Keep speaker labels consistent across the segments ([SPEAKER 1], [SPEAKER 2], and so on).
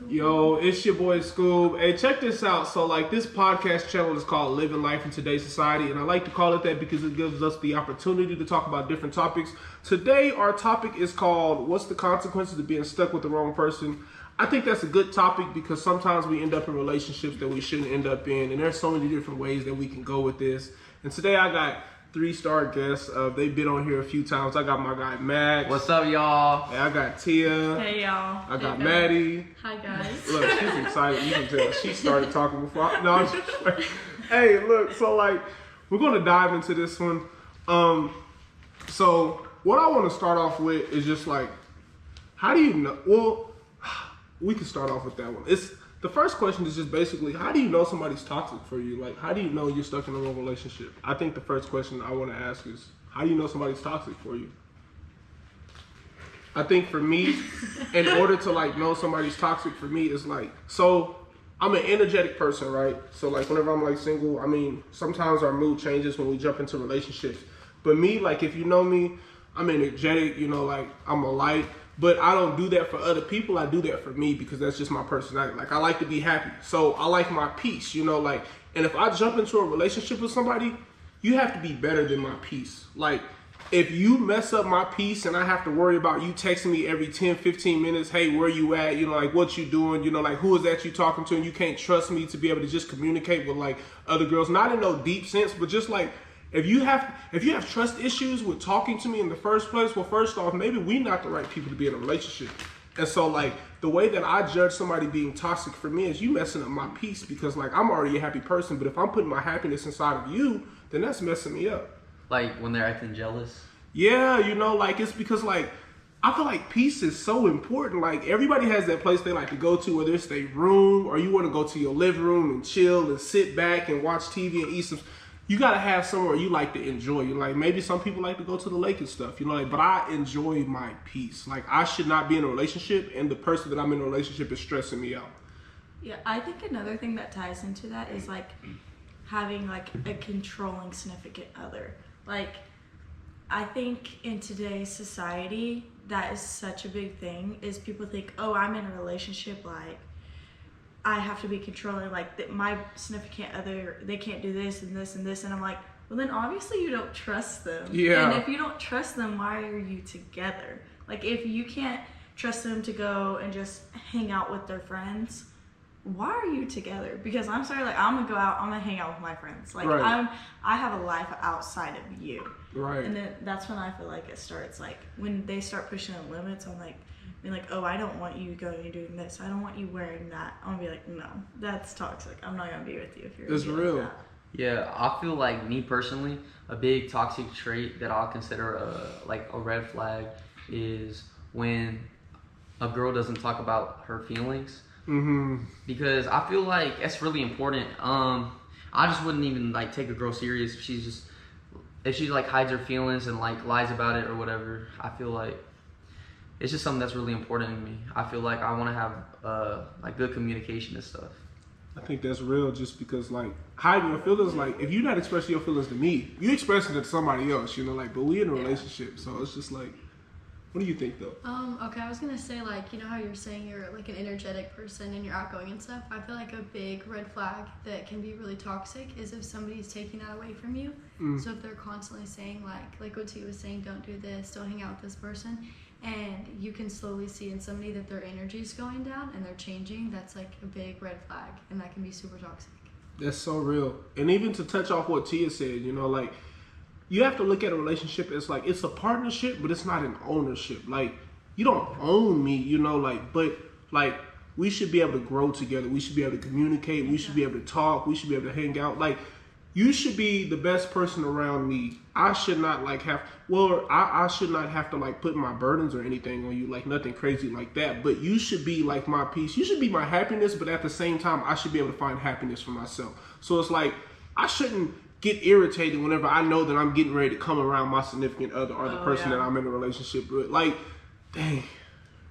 [SPEAKER 1] Yo, it's your boy Scoob. Hey, check this out. So, like, this podcast channel is called Living Life in Today's Society, and I like to call it that because it gives us the opportunity to talk about different topics. Today, our topic is called, What's the Consequences of Being Stuck with the Wrong Person? I think that's a good topic because sometimes we end up in relationships that we shouldn't end up in, and there's so many different ways that we can go with this. And today, I got 3-star guests. They've been on here a few times. I got my guy Max.
[SPEAKER 2] What's up, y'all?
[SPEAKER 1] Hey, I got Tia.
[SPEAKER 3] Hey, y'all.
[SPEAKER 1] I got Maddie.
[SPEAKER 3] Hi, guys.
[SPEAKER 1] Look, she's excited. You can tell. She started talking before. No, I'm just like, hey, look. So, like, we're gonna dive into this one. So what I want to start off with is just like, how do you know? Well, we can start off with that one. It's the first question is just basically, how do you know somebody's toxic for you? Like, how do you know you're stuck in a wrong relationship? I think the first question I want to ask is, how do you know somebody's toxic for you? I think for me, in order to like know somebody's toxic for me is like, so I'm an energetic person, right? So like whenever I'm like single, I mean, sometimes our mood changes when we jump into relationships. But me, like if you know me, I'm energetic, you know, like I'm a light. But I don't do that for other people. I do that for me because that's just my personality. Like I like to be happy. So I like my peace, you know, like, and if I jump into a relationship with somebody, you have to be better than my peace. Like if you mess up my peace and I have to worry about you texting me every 10, 15 minutes, hey, where you at? You know, like what you doing? You know, like who is that you talking to? And you can't trust me to be able to just communicate with like other girls, not in no deep sense, but just like, if you have trust issues with talking to me in the first place, well, first off, maybe we not the right people to be in a relationship. And so, like, the way that I judge somebody being toxic for me is you messing up my peace because, like, I'm already a happy person, but if I'm putting my happiness inside of you, then that's messing me up.
[SPEAKER 2] Like, when they're acting jealous?
[SPEAKER 1] Yeah, you know, like, it's because, like, I feel like peace is so important. Like, everybody has that place they like to go to, whether it's their room or you want to go to your living room and chill and sit back and watch TV and eat some. You gotta have somewhere you like to enjoy. You like maybe some people like to go to the lake and stuff, you know. Like, but I enjoy my peace. Like I should not be in a relationship, and the person that I'm in a relationship is stressing me out.
[SPEAKER 3] Yeah, I think another thing that ties into that is like having like a controlling significant other. Like, I think in today's society, that is such a big thing. Is people think, oh, I'm in a relationship, like I have to be controlling, like my significant other, they can't do this and this and this. And I'm like, well, then obviously you don't trust them.
[SPEAKER 1] Yeah.
[SPEAKER 3] And if you don't trust them, why are you together? Like if you can't trust them to go and just hang out with their friends, why are you together? Because I'm sorry, like I'm gonna go out, I'm gonna hang out with my friends. Like
[SPEAKER 1] right.
[SPEAKER 3] I have a life outside of you.
[SPEAKER 1] Right.
[SPEAKER 3] And then that's when I feel like it starts, like when they start pushing the limits on like, oh, I don't want you going and doing this. I don't want you wearing that. I'm gonna be like, no, that's toxic. I'm not gonna be with you if you're.
[SPEAKER 1] It's real.
[SPEAKER 3] Like that.
[SPEAKER 2] Yeah, I feel like me personally, a big toxic trait that I'll consider a red flag is when a girl doesn't talk about her feelings.
[SPEAKER 1] Mm-hmm.
[SPEAKER 2] Because I feel like it's really important. I just wouldn't even like take a girl serious if she like hides her feelings and like lies about it or whatever. I feel like it's just something that's really important to me. I feel like I want to have like good communication and stuff.
[SPEAKER 1] I think that's real just because like hiding your feelings, like if you're not expressing your feelings to me, you expressing it to somebody else, you know, like, but we in a relationship, so it's just like, what do you think though?
[SPEAKER 4] Okay, I was gonna say, like, you know how you're saying you're like an energetic person and you're outgoing and stuff. I feel like a big red flag that can be really toxic is if somebody's taking that away from you. So if they're constantly saying like what T was saying, don't do this, don't hang out with this person, and you can slowly see in somebody that their energy is going down and they're changing, that's like a big red flag, and that can be super toxic.
[SPEAKER 1] That's so real. And even to touch off what Tia said, you know, like, you have to look at a relationship as like, it's a partnership, but it's not an ownership. Like, you don't own me, you know, like, but like, we should be able to grow together. We should be able to communicate. We should be able to talk. We should be able to hang out. Like, you should be the best person around me. I should not like I should not have to like put my burdens or anything on you, like nothing crazy like that. But you should be like my peace. You should be my happiness, but at the same time, I should be able to find happiness for myself. So it's like, I shouldn't get irritated whenever I know that I'm getting ready to come around my significant other or the person that I'm in a relationship with. Like, dang,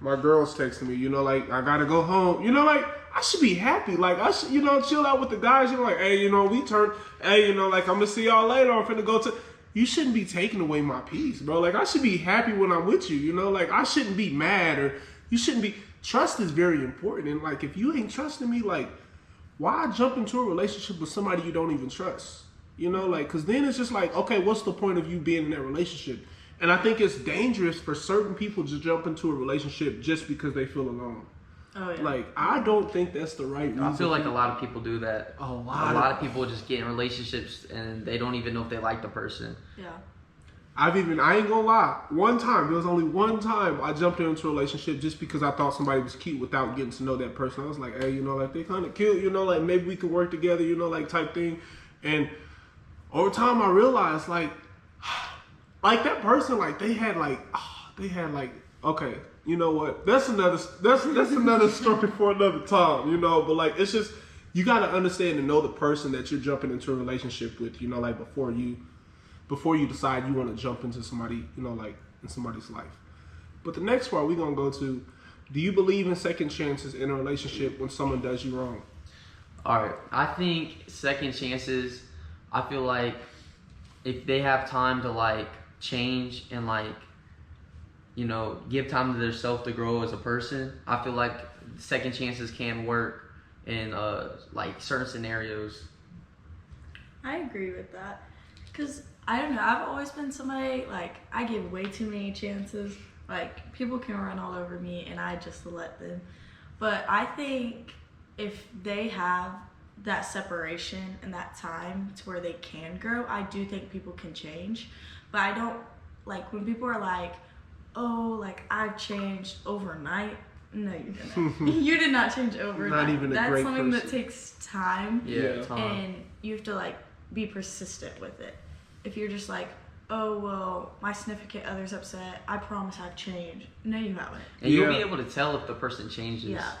[SPEAKER 1] my girl's texting me, you know, like, I gotta go home. You know, like, I should be happy. Like, I should, you know, chill out with the guys. You know, like, hey, you know, hey, you know, like, I'm gonna see y'all later. I'm finna go to. You shouldn't be taking away my peace, bro. Like, I should be happy when I'm with you, you know? Like, I shouldn't be mad or you shouldn't be. Trust is very important, and like if you ain't trusting me, like why jump into a relationship with somebody you don't even trust? You know, like because then it's just like, okay, what's the point of you being in that relationship? And I think it's dangerous for certain people to jump into a relationship just because they feel alone.
[SPEAKER 3] Oh yeah.
[SPEAKER 1] Like I don't think that's the right reason.
[SPEAKER 2] I feel like a lot of people do that.
[SPEAKER 1] A
[SPEAKER 2] A
[SPEAKER 1] lot
[SPEAKER 2] lot
[SPEAKER 1] of
[SPEAKER 2] of people just get in relationships and they don't even know if they like the person.
[SPEAKER 3] Yeah.
[SPEAKER 1] I ain't gonna lie. There was only one time I jumped into a relationship just because I thought somebody was cute without getting to know that person. I was like, hey, you know, like they kind of cute, you know, like maybe we could work together, you know, like type thing. And over time I realized like that person, like they had like, okay, you know what? That's another story for another time, you know. But like, it's just you gotta understand and know the person that you're jumping into a relationship with, you know, like before you decide you want to jump into somebody, you know, like in somebody's life. But the next part we're gonna go to: do you believe in second chances in a relationship when someone does you wrong?
[SPEAKER 2] All right, I think second chances. I feel like if they have time to like change and like, you know, give time to themselves to grow as a person, I feel like second chances can work in like certain scenarios.
[SPEAKER 3] I agree with that. Because, I don't know, I've always been somebody, like, I give way too many chances. Like, people can run all over me and I just let them. But I think if they have that separation and that time to where they can grow, I do think people can change. But I don't, like, when people are like, oh, like, I've changed overnight. No, you didn't. You did not change overnight.
[SPEAKER 1] Not even a
[SPEAKER 3] That's
[SPEAKER 1] great
[SPEAKER 3] something
[SPEAKER 1] person.
[SPEAKER 3] that takes time.
[SPEAKER 2] Yeah, time.
[SPEAKER 3] And you have to, like, be persistent with it. If you're just like, oh, well, my significant other's upset, I promise I've changed. No, you haven't.
[SPEAKER 2] And you'll
[SPEAKER 1] Yeah.
[SPEAKER 2] be able to tell if the person changes.
[SPEAKER 3] Yeah.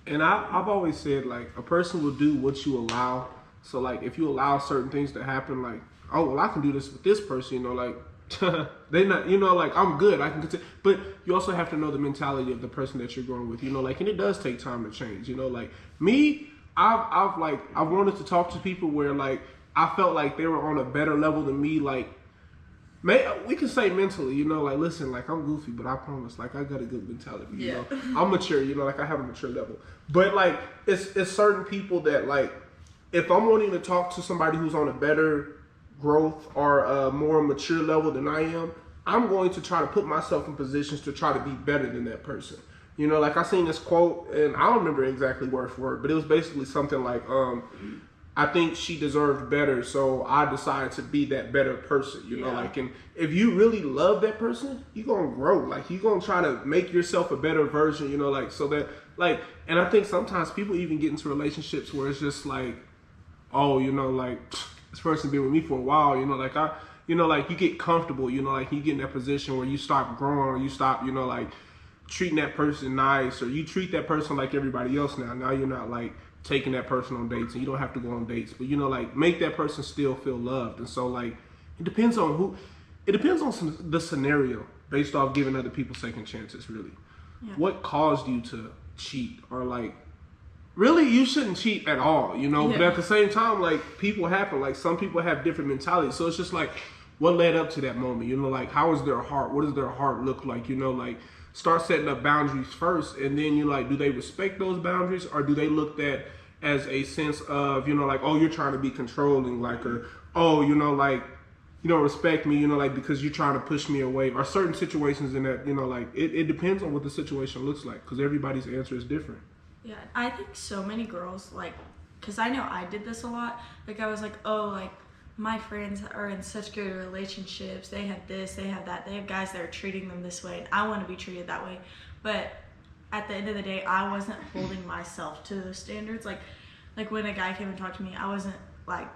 [SPEAKER 1] And I've always said, like, a person will do what you allow. So, like, if you allow certain things to happen, like, oh, well, I can do this with this person, you know, like, they not, you know, like, I'm good, I can continue. But you also have to know the mentality of the person that you're going with, you know, like, and it does take time to change, you know, like, me, I've wanted to talk to people where, like, I felt like they were on a better level than me, like, we can say mentally, you know, like, listen, like, I'm goofy, but I promise, like, I got a good mentality, you know. I'm mature, you know, like, I have a mature level. But, like, it's certain people that, like, if I'm wanting to talk to somebody who's on a better growth or a more mature level than I am, I'm going to try to put myself in positions to try to be better than that person. You know, like, I seen this quote, and I don't remember exactly word for word, but it was basically something like, I think she deserved better, so I decided to be that better person, you know, like, and if you really love that person, you're going to grow, like, you're going to try to make yourself a better version, you know, like, so that, like, and I think sometimes people even get into relationships where it's just like, oh, you know, like, this person been with me for a while, you know, like, you know, like, you get comfortable, you know, like, you get in that position where you stop growing, or you stop, you know, like, treating that person nice, or you treat that person like everybody else now you're not, like, taking that person on dates, and you don't have to go on dates, but, you know, like, make that person still feel loved. And so, like, it depends on the scenario based off giving other people second chances, really.
[SPEAKER 3] Yeah.
[SPEAKER 1] What caused you to cheat? Or, like, really, you shouldn't cheat at all, you know, but at the same time, like, people happen, like, some people have different mentalities, so it's just like, what led up to that moment, you know, like, how is their heart, what does their heart look like, you know, like, start setting up boundaries first, and then you like, do they respect those boundaries, or do they look at as a sense of, you know, like, oh, you're trying to be controlling, like, or, oh, you know, like, you don't respect me, you know, like, because you're trying to push me away, or certain situations in that, you know, like, it depends on what the situation looks like, because everybody's answer is different.
[SPEAKER 3] Yeah, I think so many girls, like, because I know I did this a lot, like, I was like, oh, like, my friends are in such good relationships, they have this, they have that, they have guys that are treating them this way, and I want to be treated that way. But at the end of the day, I wasn't holding myself to those standards. Like when a guy came and talked to me, I wasn't like,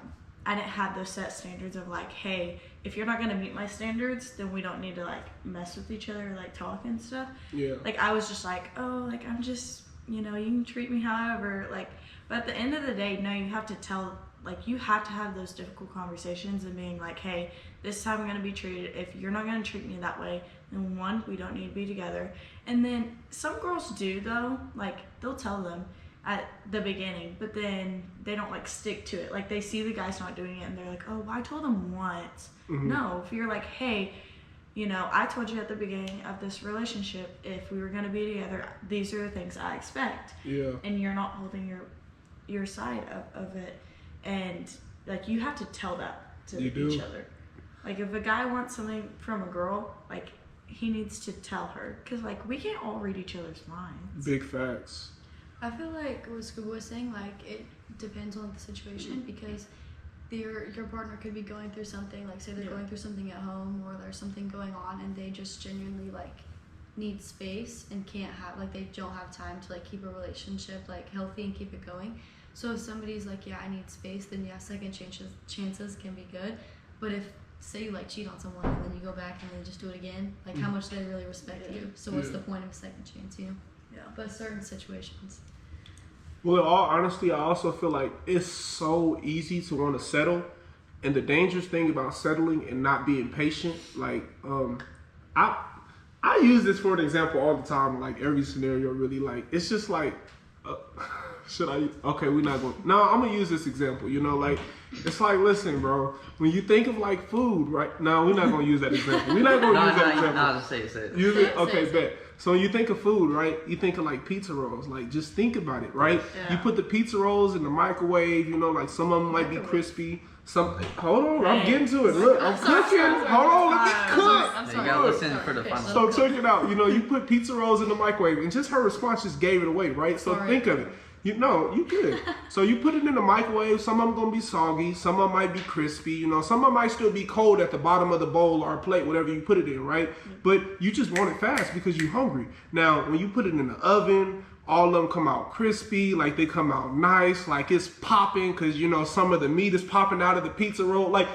[SPEAKER 3] I didn't have those set standards of like, hey, if you're not going to meet my standards, then we don't need to like mess with each other or like talk and stuff.
[SPEAKER 1] Yeah.
[SPEAKER 3] Like, I was just like, oh, like, I'm just, you know, you can treat me however, like, but at the end of the day, no, you have to tell, like, you have to have those difficult conversations and being like, hey, this is how I'm going to be treated. If you're not going to treat me that way, then one, we don't need to be together. And then some girls do, though, like, they'll tell them at the beginning, but then they don't, like, stick to it. Like, they see the guy's not doing it, and they're like, oh, well, I told him once.
[SPEAKER 1] Mm-hmm.
[SPEAKER 3] No, if you're like, hey, you know, I told you at the beginning of this relationship, if we were going to be together, these are the things I expect.
[SPEAKER 1] Yeah.
[SPEAKER 3] And you're not holding your side of it. And, like, you have to tell that to each other. Like, if a guy wants something from a girl, like, he needs to tell her. Because, like, we can't all read each other's minds.
[SPEAKER 1] Big facts.
[SPEAKER 4] I feel like what Scuba was saying, like, it depends on the situation because your partner could be going through something, like, say they're going through something at home or there's something going on and they just genuinely, like, need space and can't have, like, they don't have time to, like, keep a relationship, like, healthy and keep it going. So if somebody's like, yeah, I need space, then yeah, second chances can be good. But if, say you, like, cheat on someone and then you go back and they just do it again, like, how much do they really respect you? So what's the point of a second chance, you know?
[SPEAKER 3] Yeah.
[SPEAKER 4] But certain situations.
[SPEAKER 1] Well, in all honesty, I also feel like it's so easy to want to settle. And the dangerous thing about settling and not being patient, like, I use this for an example all the time, like every scenario really, like, it's just like, should I, okay, we're not going, no, I'm going to use this example, you know, like, it's like, listen, bro, when you think of like food, right? No, we're not going to use that example. We're not going to use that example.
[SPEAKER 2] No, just say it.
[SPEAKER 1] Use it? Okay, bet. So when you think of food, right, you think of like pizza rolls. Like, just think about it, right?
[SPEAKER 3] Yeah.
[SPEAKER 1] You put the pizza rolls in the microwave, you know, like some of them might be crispy. Some, hold on, I'm getting to it. Look, I'm cooking. Hold on, let me cook.
[SPEAKER 4] I'm
[SPEAKER 2] You
[SPEAKER 4] sorry.
[SPEAKER 2] gotta listen for the final.
[SPEAKER 1] So check it out. You know, you put pizza rolls in the microwave, and just her response just gave it away, right? So
[SPEAKER 4] Sorry.
[SPEAKER 1] think of it. You good. So you put it in the microwave. Some of them gonna be soggy. Some of them might be crispy. You know, some of them might still be cold at the bottom of the bowl or plate, whatever you put it in, right? But you just want it fast because you're hungry. Now, when you put it in the oven, all of them come out crispy, like they come out nice, like it's popping because, you know, some of the meat is popping out of the pizza roll. Like,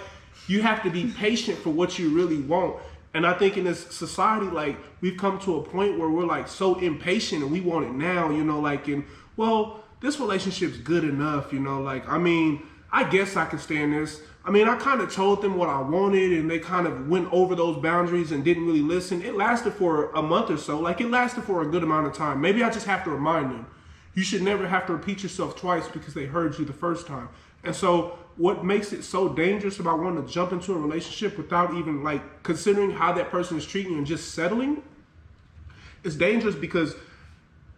[SPEAKER 1] you have to be patient for what you really want. And I think in this society, like, we've come to a point where we're like so impatient and we want it now, you know, like, and well, this relationship's good enough, you know, like, I mean, I guess I can stand this. I mean, I kind of told them what I wanted and they kind of went over those boundaries and didn't really listen. It lasted for a month or so. Like, it lasted for a good amount of time. Maybe I just have to remind them. You should never have to repeat yourself twice because they heard you the first time. And so what makes it so dangerous about wanting to jump into a relationship without even like considering how that person is treating you and just settling, it's dangerous because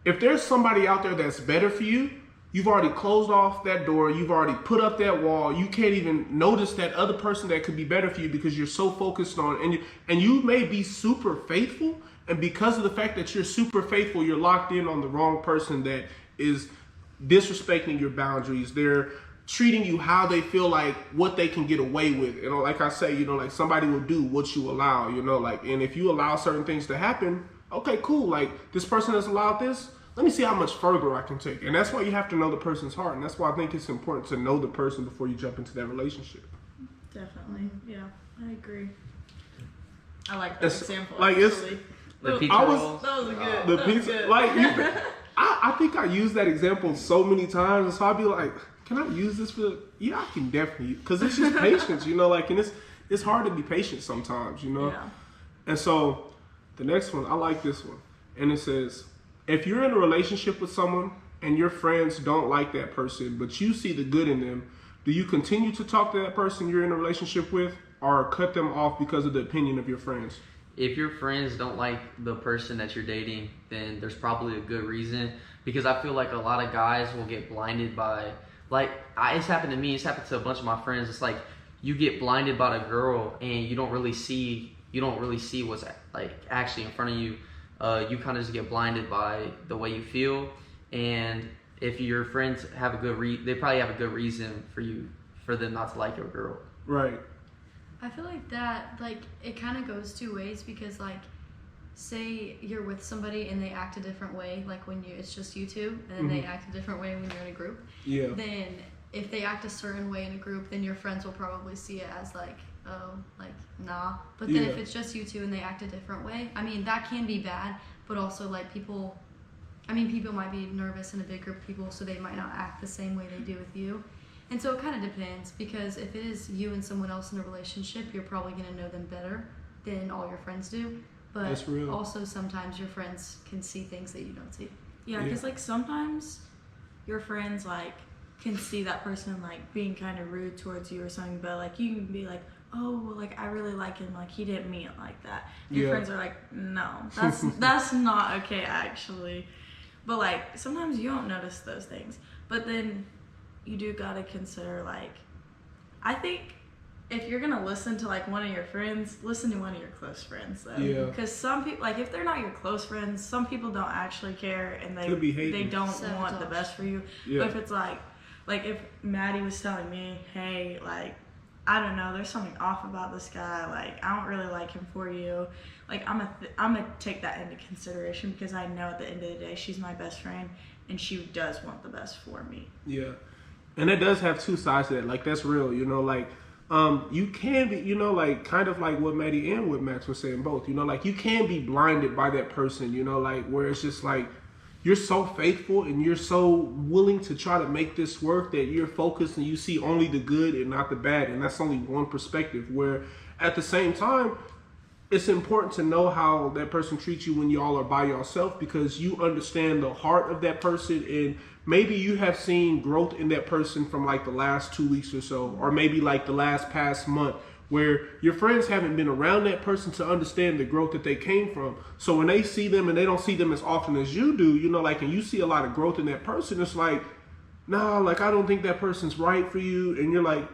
[SPEAKER 1] if there's somebody out there that's better for you, you've already closed off that door. You've already put up that wall. You can't even notice that other person that could be better for you because you're so focused on, and you may be super faithful. And because of the fact that you're super faithful, you're locked in on the wrong person that is disrespecting your boundaries. They're treating you how they feel like what they can get away with. You know, like I say, you know, like somebody will do what you allow, you know, like, and if you allow certain things to happen, okay, cool. Like, this person has allowed this. Let me see how much further I can take. And that's why you have to know the person's heart. And that's why I think it's important to know the person before you jump into that relationship.
[SPEAKER 3] Definitely. Yeah, I agree. I like that example.
[SPEAKER 1] Like,
[SPEAKER 3] actually.
[SPEAKER 2] The pizza rolls.
[SPEAKER 3] That was a good.
[SPEAKER 1] The
[SPEAKER 3] that was
[SPEAKER 1] pizza,
[SPEAKER 3] good.
[SPEAKER 1] like, I think I use that example so many times. And so I'll be like, can I use this for, yeah, I can definitely, because it's just patience, you know, like, and it's hard to be patient sometimes, you know?
[SPEAKER 3] Yeah.
[SPEAKER 1] And so the next one, I like this one. And it says, if you're in a relationship with someone and your friends don't like that person, but you see the good in them, do you continue to talk to that person you're in a relationship with or cut them off because of the opinion of your friends?
[SPEAKER 2] If your friends don't like the person that you're dating, then there's probably a good reason. Because I feel like a lot of guys will get blinded by, like, it's happened to me, it's happened to a bunch of my friends. It's like you get blinded by the girl and you don't really see what's like actually in front of you. You kind of just get blinded by the way you feel. And if your friends have a good they probably have a good reason for them not to like your girl.
[SPEAKER 1] Right.
[SPEAKER 4] I feel like that, like, it kind of goes two ways because, like, say you're with somebody and they act a different way, like when it's just you two, and then they act a different way when you're in a group.
[SPEAKER 1] Yeah.
[SPEAKER 4] Then if they act a certain way in a group, then your friends will probably see it as like, oh, like, nah. But then if it's just you two and they act a different way, I mean, that can be bad, but also, like, people might be nervous in a big group of people, so they might not act the same way they do with you. And so it kind of depends, because if it is you and someone else in a relationship, you're probably going to know them better than all your friends do. But
[SPEAKER 1] That's real.
[SPEAKER 4] also sometimes your friends can see things that you don't see.
[SPEAKER 3] Yeah, because like sometimes your friends like can see that person like being kind of rude towards you or something, but like you can be like, oh, well, like I really like him, like he didn't mean it like that. And your
[SPEAKER 1] Yeah.
[SPEAKER 3] friends are like, no, that's not okay actually. But like sometimes you don't notice those things. But then you do gotta consider, like, I think if you're gonna listen to like one of your friends, listen to one of your close friends though.
[SPEAKER 1] Yeah.
[SPEAKER 3] Because some people, like if they're not your close friends, some people don't actually care and
[SPEAKER 1] Could be
[SPEAKER 3] they
[SPEAKER 1] hating.
[SPEAKER 3] don't
[SPEAKER 4] Sabotage.
[SPEAKER 3] want the best for you.
[SPEAKER 1] Yeah.
[SPEAKER 3] But if it's like if Maddie was telling me, hey, like, I don't know, there's something off about this guy, like I don't really like him for you, like I'm gonna take that into consideration because I know at the end of the day she's my best friend and she does want the best for me.
[SPEAKER 1] Yeah. And it does have two sides to that. Like, that's real, you know, like, you can be, you know, like, kind of like what Maddie and what Max were saying both, you know, like, you can be blinded by that person, you know, like, where it's just like, you're so faithful and you're so willing to try to make this work that you're focused and you see only the good and not the bad. And that's only one perspective, where at the same time, it's important to know how that person treats you when y'all are by yourself, because you understand the heart of that person, and maybe you have seen growth in that person from like the last 2 weeks or so, or maybe like the past month, where your friends haven't been around that person to understand the growth that they came from. So when they see them and they don't see them as often as you do, you know, like, and you see a lot of growth in that person, it's like, nah, like, I don't think that person's right for you. And you're like,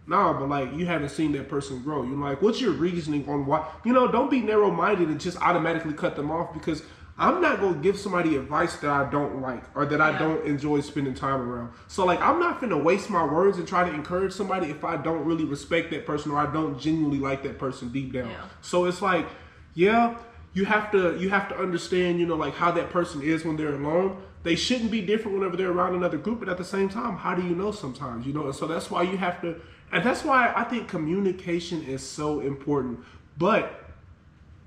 [SPEAKER 1] nah, but like, you haven't seen that person grow. You're like, what's your reasoning on why? You know, don't be narrow-minded and just automatically cut them off, because I'm not going to give somebody advice that I don't like or that I don't enjoy spending time around. So like, I'm not finna waste my words and try to encourage somebody if I don't really respect that person or I don't genuinely like that person deep down.
[SPEAKER 3] Yeah.
[SPEAKER 1] So it's like, yeah, you have to understand, you know, like, how that person is when they're alone. They shouldn't be different whenever they're around another group, but at the same time, how do you know sometimes, you know? And so that's why you have to, and that's why I think communication is so important. But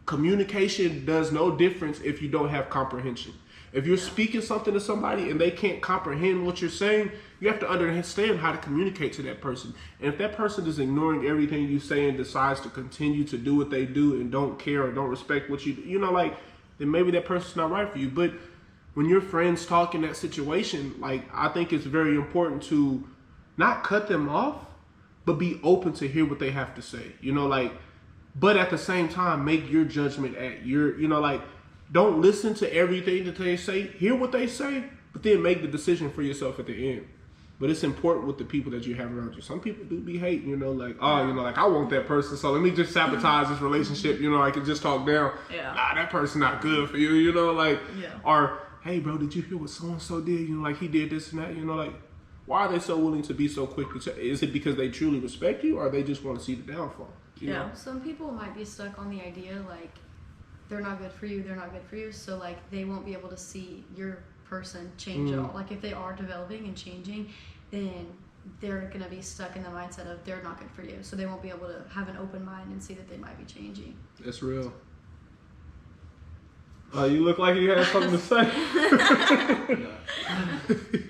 [SPEAKER 1] communication does no difference if you don't have comprehension. If you're speaking something to somebody and they can't comprehend what you're saying, you have to understand how to communicate to that person. And if that person is ignoring everything you say and decides to continue to do what they do and don't care or don't respect what you do, you know, like, then maybe that person's not right for you. But when your friends talk in that situation, like, I think it's very important to not cut them off, but be open to hear what they have to say. You know, like, but at the same time, make your judgment at your, you know, like, don't listen to everything that they say. Hear what they say, but then make the decision for yourself at the end. But it's important with the people that you have around you. Some people do be hating, you know, like, oh, you know, like, I want that person, so let me just sabotage this relationship, you know, I can just talk down.
[SPEAKER 3] Yeah.
[SPEAKER 1] Nah, that person not good for you, you know, like,
[SPEAKER 3] Yeah.
[SPEAKER 1] or, hey, bro, did you hear what so-and-so did? You know, like, he did this and that, you know, like, why are they so willing to be so quick to is it because they truly respect you, or they just want to see the downfall? You know?
[SPEAKER 4] Some people might be stuck on the idea, like, they're not good for you, they're not good for you, so, like, they won't be able to see your person change at all. Like, if they are developing and changing, then they're going to be stuck in the mindset of they're not good for you, so they won't be able to have an open mind and see that they might be changing.
[SPEAKER 1] That's real. You look like you had something to say.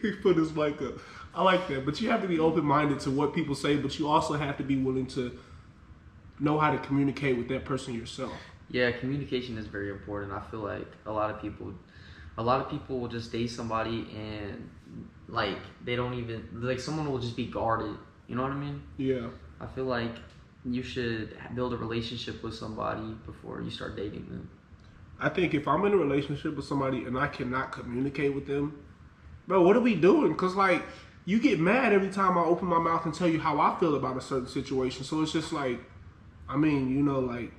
[SPEAKER 1] He put his mic up. I like that. But you have to be open-minded to what people say, but you also have to be willing to know how to communicate with that person yourself.
[SPEAKER 2] Yeah, communication is very important. I feel like a lot of people will just date somebody and, like, they don't even, like, someone will just be guarded. You know what I mean?
[SPEAKER 1] Yeah.
[SPEAKER 2] I feel like you should build a relationship with somebody before you start dating them.
[SPEAKER 1] I think if I'm in a relationship with somebody and I cannot communicate with them, bro, what are we doing? Because, like, you get mad every time I open my mouth and tell you how I feel about a certain situation. So it's just like, I mean, you know, like,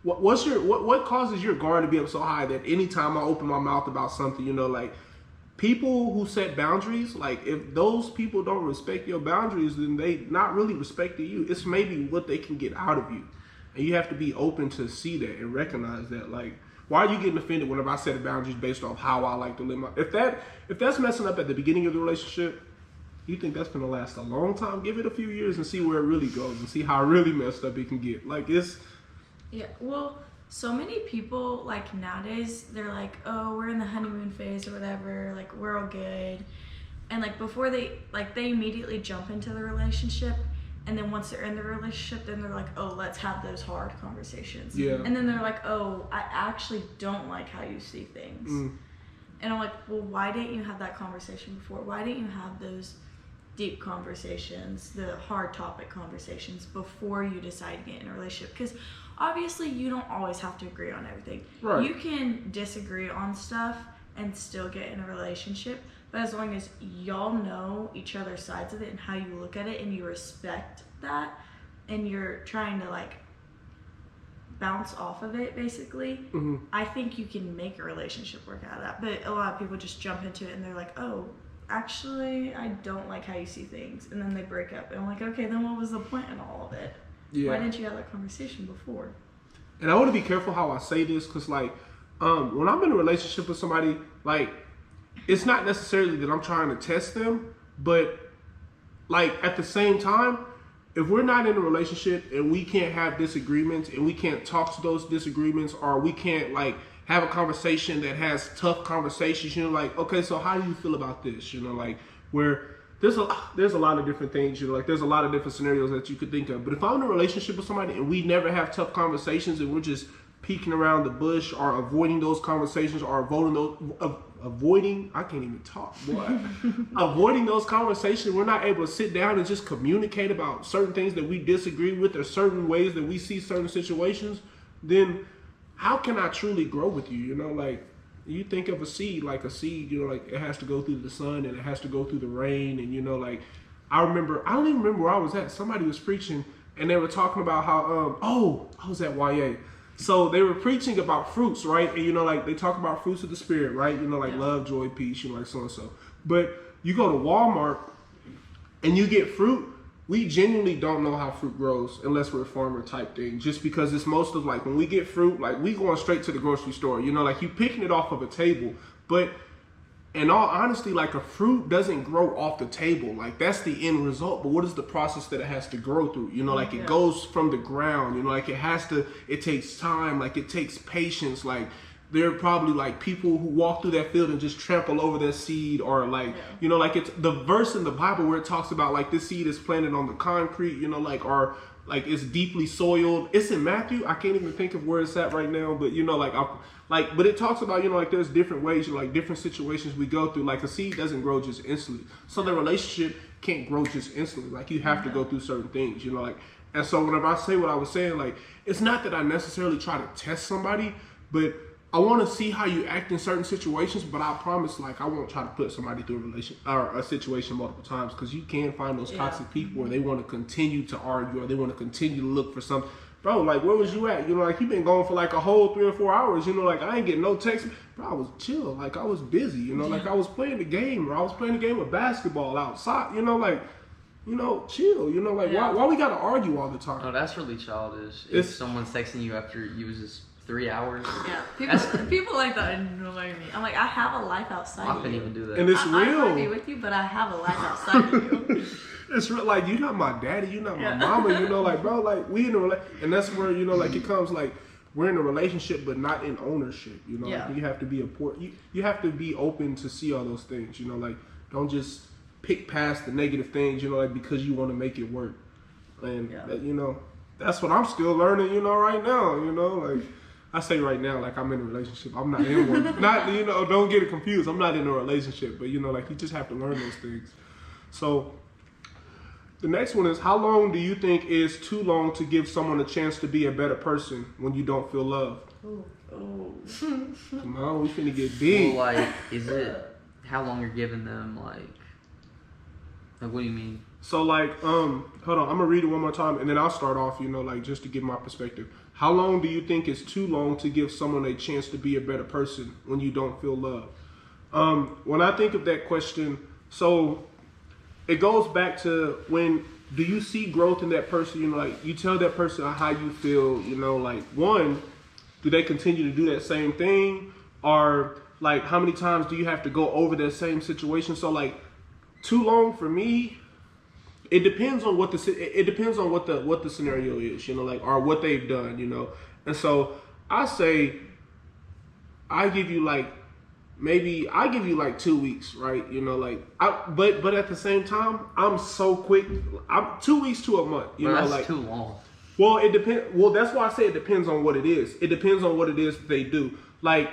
[SPEAKER 1] what causes your guard to be up so high that anytime I open my mouth about something, you know, like, people who set boundaries, like, if those people don't respect your boundaries, then they not really respecting you. It's maybe what they can get out of you. And you have to be open to see that and recognize that. Like, why are you getting offended whenever I set boundaries based off how I like to live my... If that's messing up at the beginning of the relationship, you think that's gonna last a long time? Give it a few years and see where it really goes and see how really messed up it can get. Like, it's...
[SPEAKER 3] Yeah, well, so many people, like, nowadays, they're like, oh, we're in the honeymoon phase or whatever, like, we're all good. And, like, before they immediately jump into the relationship, and then once they're in the relationship, then they're like, oh, let's have those hard conversations.
[SPEAKER 1] Yeah.
[SPEAKER 3] And then they're like, oh, I actually don't like how you see things. And I'm like, well, why didn't you have that conversation before? Why didn't you have those deep conversations, the hard topic conversations before you decide to get in a relationship. Because obviously you don't always have to agree on everything.
[SPEAKER 1] Right.
[SPEAKER 3] You can disagree on stuff and still get in a relationship, but as long as y'all know each other's sides of it and how you look at it and you respect that and you're trying to like bounce off of it basically, I think you can make a relationship work out of that. But a lot of people just jump into it and they're like, oh, actually I don't like how you see things, and then they break up, and I'm like, okay, then what was the point in all of it?
[SPEAKER 1] Yeah.
[SPEAKER 3] Why didn't you have that conversation before?
[SPEAKER 1] And I want to be careful how I say this, because like when I'm in a relationship with somebody, like it's not necessarily that I'm trying to test them, but like at the same time, if we're not in a relationship and we can't have disagreements and we can't talk to those disagreements, or we can't like have a conversation that has tough conversations, you know, like, okay, so how do you feel about this? You know, like where there's a lot of different things, you know, like there's a lot of different scenarios that you could think of. But if I'm in a relationship with somebody and we never have tough conversations and we're just peeking around the bush or avoiding those conversations or avoiding those conversations, we're not able to sit down and just communicate about certain things that we disagree with or certain ways that we see certain situations, then how can I truly grow with you? You know, like you think of a seed, you know, like it has to go through the sun and it has to go through the rain. And, you know, like I don't even remember where I was at. Somebody was preaching and they were talking about how, I was at YA. So they were preaching about fruits, right? And, you know, like they talk about fruits of the spirit, right? You know, like love, joy, peace, you know, like so and so. But you go to Walmart and you get fruit. We genuinely don't know how fruit grows unless we're a farmer type thing. Just because it's most of like when we get fruit, like we going straight to the grocery store, you know, like you picking it off of a table. But in all honesty, like a fruit doesn't grow off the table. Like that's the end result. But what is the process that it has to grow through? You know, like it goes from the ground, you know, like it takes time, like it takes patience. Like there are probably like people who walk through that field and just trample over their seed, or like, you know, like it's the verse in the Bible where it talks about like this seed is planted on the concrete, you know, like, or like it's deeply soiled. It's in Matthew. I can't even think of where it's at right now, but you know, but it talks about, you know, like there's different ways, you know, like different situations we go through. Like a seed doesn't grow just instantly. So the relationship can't grow just instantly. Like you have to go through certain things, you know, like, and so whenever I say what I was saying, like, it's not that I necessarily try to test somebody, but I want to see how you act in certain situations, but I promise, like, I won't try to put somebody through a relation or a situation multiple times, because you can find those toxic people where they want to continue to argue or they want to continue to look for something. Bro, like, where was you at? You know, like, you been gone for like a whole 3 or 4 hours. You know, like, I ain't getting no text. Bro, I was chill. Like, I was busy. You know, like, I was playing the game, or I was playing the game of basketball outside. You know, like, you know, chill. You know, like, why we got to argue all the time?
[SPEAKER 2] No, that's really childish. If someone's texting you after you was just 3 hours.
[SPEAKER 3] Yeah, people like that annoy me. I'm like, I have a life outside
[SPEAKER 2] I
[SPEAKER 3] of
[SPEAKER 2] couldn't
[SPEAKER 3] you.
[SPEAKER 2] even do that.
[SPEAKER 1] And it's
[SPEAKER 3] I
[SPEAKER 1] real.
[SPEAKER 3] might be with you, but I have a life outside of you.
[SPEAKER 1] It's real. Like, you're not my daddy. You're not my mama. You know, like, bro, like, we in a relationship. And that's where, you know, like, it comes, like, we're in a relationship, but not in ownership. You know, like, you have to be you have to be open to see all those things. You know, like, don't just pick past the negative things, you know, like, because you want to make it work. And, you know, that's what I'm still learning, you know, right now. You know, like, I say right now, like, I'm in a relationship. I'm not in one. Not, you know, don't get it confused. I'm not in a relationship, but, you know, like, you just have to learn those things. So the next one is, how long do you think is too long to give someone a chance to be a better person when you don't feel loved? Come on, we finna get deep.
[SPEAKER 2] Well, like, is it how long you're giving them? Like what do you mean?
[SPEAKER 1] So, like, hold on, I'm gonna read it one more time, and then I'll start off, you know, like, just to give my perspective. How long do you think is too long to give someone a chance to be a better person when you don't feel loved? When I think of that question, so it goes back to, when do you see growth in that person? You know, like, you tell that person how you feel, you know, like, one, do they continue to do that same thing? Or, like, how many times do you have to go over that same situation? So, like, too long for me, it depends on what the scenario is, you know, like, or what they've done, you know. And so I say, I give you like 2 weeks, right? You know, like, but at the same time, I'm so quick. I'm 2 weeks to a month, you know,
[SPEAKER 2] that's
[SPEAKER 1] like,
[SPEAKER 2] too long.
[SPEAKER 1] Well, it depends. Well, that's why I say it depends on what it is. It depends on what it is that they do. Like,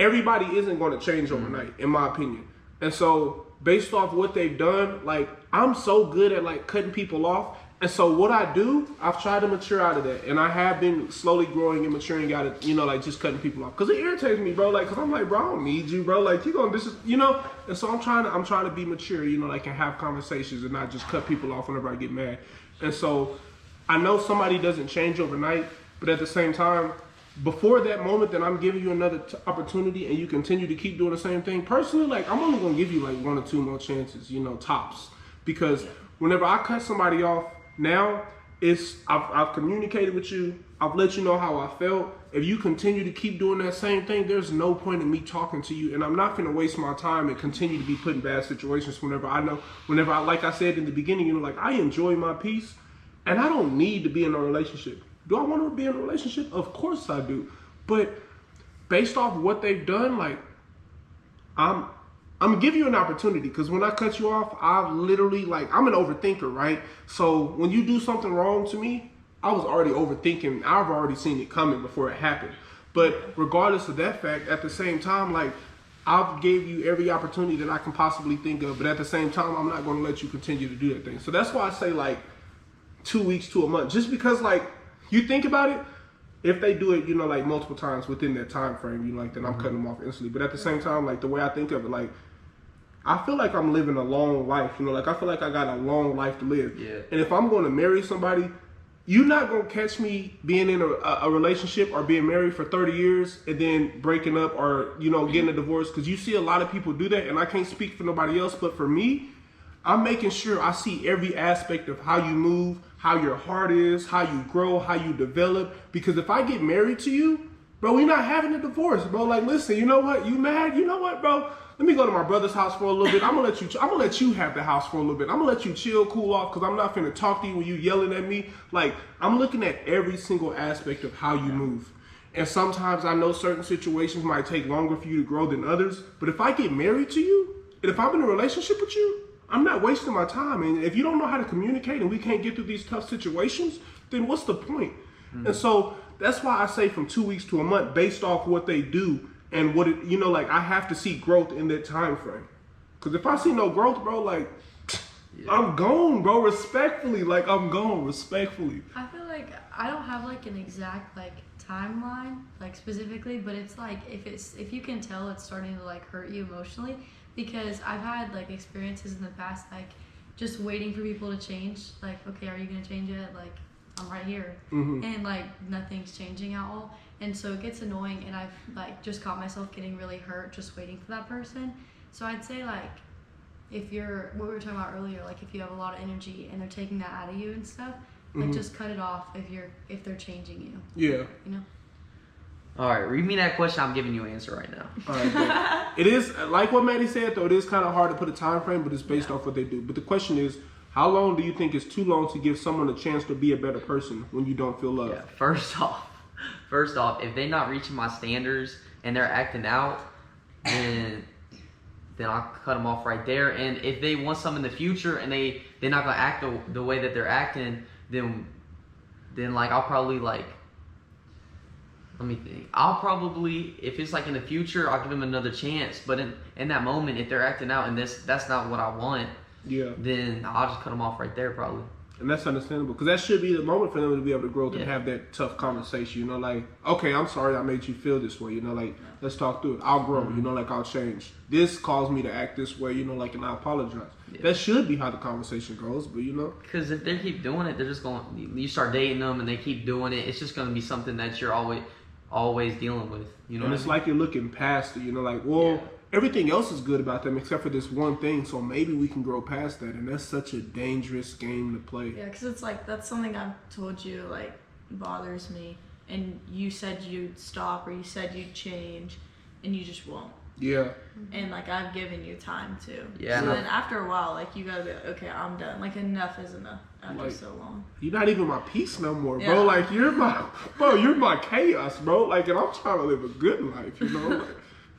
[SPEAKER 1] everybody isn't going to change overnight, in my opinion. And so based off what they've done, like I'm so good at like cutting people off. And so what I do, I've tried to mature out of that, and I have been slowly growing and maturing out of, like just cutting people off, cause it irritates me, bro. Like, cause I'm like, bro, I don't need you, bro. Like, you gonna this is, And so I'm trying to be mature, like, and have conversations and not just cut people off whenever I get mad. And so I know somebody doesn't change overnight, but at the same time, before that moment that I'm giving you another opportunity and you continue to keep doing the same thing, personally, like I'm only gonna give you like 1 or 2 more chances, tops, because whenever I cut somebody off. Now, I've communicated with you. I've let you know how I felt. If you continue to keep doing that same thing, there's no point in me talking to you. And I'm not going to waste my time and continue to be put in bad situations whenever I, like I said in the beginning, like I enjoy my peace and I don't need to be in a relationship. Do I want to be in a relationship? Of course I do. But based off what they've done, like I'm gonna give you an opportunity, because when I cut you off, I've literally, like, I'm an overthinker, right? So when you do something wrong to me, I was already overthinking. I've already seen it coming before it happened. But regardless of that fact, at the same time, like, I've gave you every opportunity that I can possibly think of, but at the same time, I'm not gonna let you continue to do that thing. So that's why I say like 2 weeks to a month, just because like you think about it. If they do it, like multiple times within that time frame, like then I'm cutting them off instantly. But at the same time, like the way I think of it, like I feel like I'm living a long life, like I feel like I got a long life to live.
[SPEAKER 2] Yeah.
[SPEAKER 1] And if I'm going to marry somebody, you're not going to catch me being in a relationship or being married for 30 years and then breaking up or, getting a divorce. Because you see a lot of people do that, and I can't speak for nobody else. But for me, I'm making sure I see every aspect of how you move, how your heart is, how you grow, how you develop. Because if I get married to you, bro, we're not having a divorce, bro. Like, listen, you know what? You mad? You know what, bro? Let me go to my brother's house for a little bit. I'm gonna let you have the house for a little bit. I'm gonna let you chill, cool off, because I'm not finna talk to you when you yelling at me. Like, I'm looking at every single aspect of how you move. And sometimes I know certain situations might take longer for you to grow than others. But if I get married to you, and if I'm in a relationship with you, I'm not wasting my time. And if you don't know how to communicate and we can't get through these tough situations, then what's the point? Mm-hmm. And so that's why I say from 2 weeks to a month, based off what they do. And what it, like I have to see growth in that time frame. Because if I see no growth, bro, like I'm gone, bro. Respectfully, like I'm gone. Respectfully.
[SPEAKER 4] I feel like I don't have like an exact like timeline, like specifically, but it's like if you can tell it's starting to like hurt you emotionally, because I've had like experiences in the past, like just waiting for people to change. Like, okay, are you gonna change it? Like, I'm right here, and like nothing's changing at all. And so it gets annoying, and I've like just caught myself getting really hurt just waiting for that person. So I'd say like if you're, what we were talking about earlier, like if you have a lot of energy and they're taking that out of you and stuff, like just cut it off if they're changing you.
[SPEAKER 1] Yeah.
[SPEAKER 2] All right, read me that question. I'm giving you an answer right now.
[SPEAKER 1] All right, it is like what Maddie said though. It is kind of hard to put a time frame, but it's based off what they do. But the question is, how long do you think is too long to give someone a chance to be a better person when you don't feel love?
[SPEAKER 2] Yeah, first off, if they're not reaching my standards and they're acting out, then I'll cut them off right there. And if they want some in the future and they're not gonna act the way that they're acting, then like I'll probably like, let me think. I'll probably, if it's like in the future, I'll give them another chance. But in that moment, if they're acting out and that's not what I want, then I'll just cut them off right there probably.
[SPEAKER 1] And that's understandable, because that should be the moment for them to be able to grow and have that tough conversation. Like, okay, I'm sorry I made you feel this way. Like, let's talk through it. I'll grow. Like I'll change. This caused me to act this way. Like, and I apologize. Yeah. That should be how the conversation goes. But
[SPEAKER 2] because if they keep doing it, they're just going. You start dating them and they keep doing it. It's just going to be something that you're always dealing with.
[SPEAKER 1] And it's like you're looking past it. Like, well. Yeah. Everything else is good about them except for this one thing, so maybe we can grow past that, and that's such a dangerous game to play.
[SPEAKER 3] Yeah, because it's like, that's something I've told you, like, bothers me, and you said you'd stop, or you said you'd change, and you just won't.
[SPEAKER 1] Yeah.
[SPEAKER 3] And, like, I've given you time to.
[SPEAKER 2] Yeah.
[SPEAKER 3] So then after a while, like, you gotta be like, okay, I'm done. Like, enough is enough after so long.
[SPEAKER 1] You're not even my peace no more, bro. Like, you're my chaos, bro. Like, and I'm trying to live a good life, Like,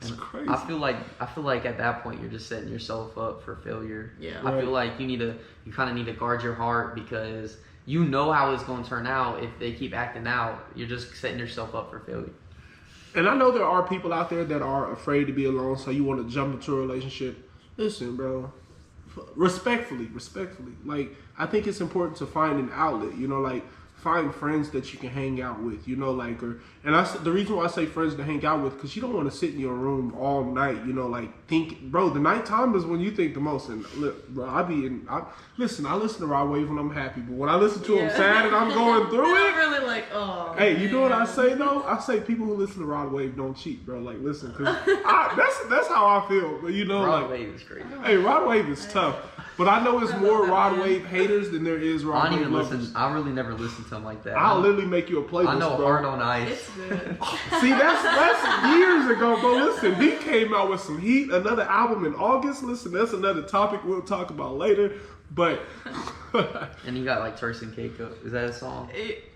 [SPEAKER 1] it's crazy.
[SPEAKER 2] I feel like at that point you're just setting yourself up for failure.
[SPEAKER 3] Yeah.
[SPEAKER 2] I feel like you kind of need to guard your heart, because you know how it's going to turn out. If they keep acting out, you're just setting yourself up for failure.
[SPEAKER 1] And I know there are people out there that are afraid to be alone, so you want to jump into a relationship. Listen, bro. Respectfully, like I think it's important to find an outlet. You know, like find friends that you can hang out with. You know, like the reason why I say friends to hang out with because you don't want to sit in your room all night. You know, like think, bro. The nighttime is when you think the most. And look, bro, I listen to Rod Wave when I'm happy, but when I listen to him sad and I'm going through it,
[SPEAKER 3] I'm really like, oh.
[SPEAKER 1] hey, you know what I say though? I say people who listen to Rod Wave don't cheat, bro. Like, listen, cause that's how I feel. But you know,
[SPEAKER 2] Rod
[SPEAKER 1] like,
[SPEAKER 2] Wave is crazy.
[SPEAKER 1] hey, Rod Wave is tough, but I know it's more Rod Wave haters than there is
[SPEAKER 2] I
[SPEAKER 1] Rod
[SPEAKER 2] don't
[SPEAKER 1] Wave
[SPEAKER 2] even
[SPEAKER 1] lovers.
[SPEAKER 2] listen. I really never listen to him like that.
[SPEAKER 1] I'll literally make you a playlist,
[SPEAKER 2] I know
[SPEAKER 1] bro.
[SPEAKER 2] Hard on Ice.
[SPEAKER 3] It's good.
[SPEAKER 1] See, that's years ago, bro. Listen, he came out with some heat, another album in August. Listen, that's another topic we'll talk about later. But
[SPEAKER 2] And he got like Turks and Caicos. Is that a song?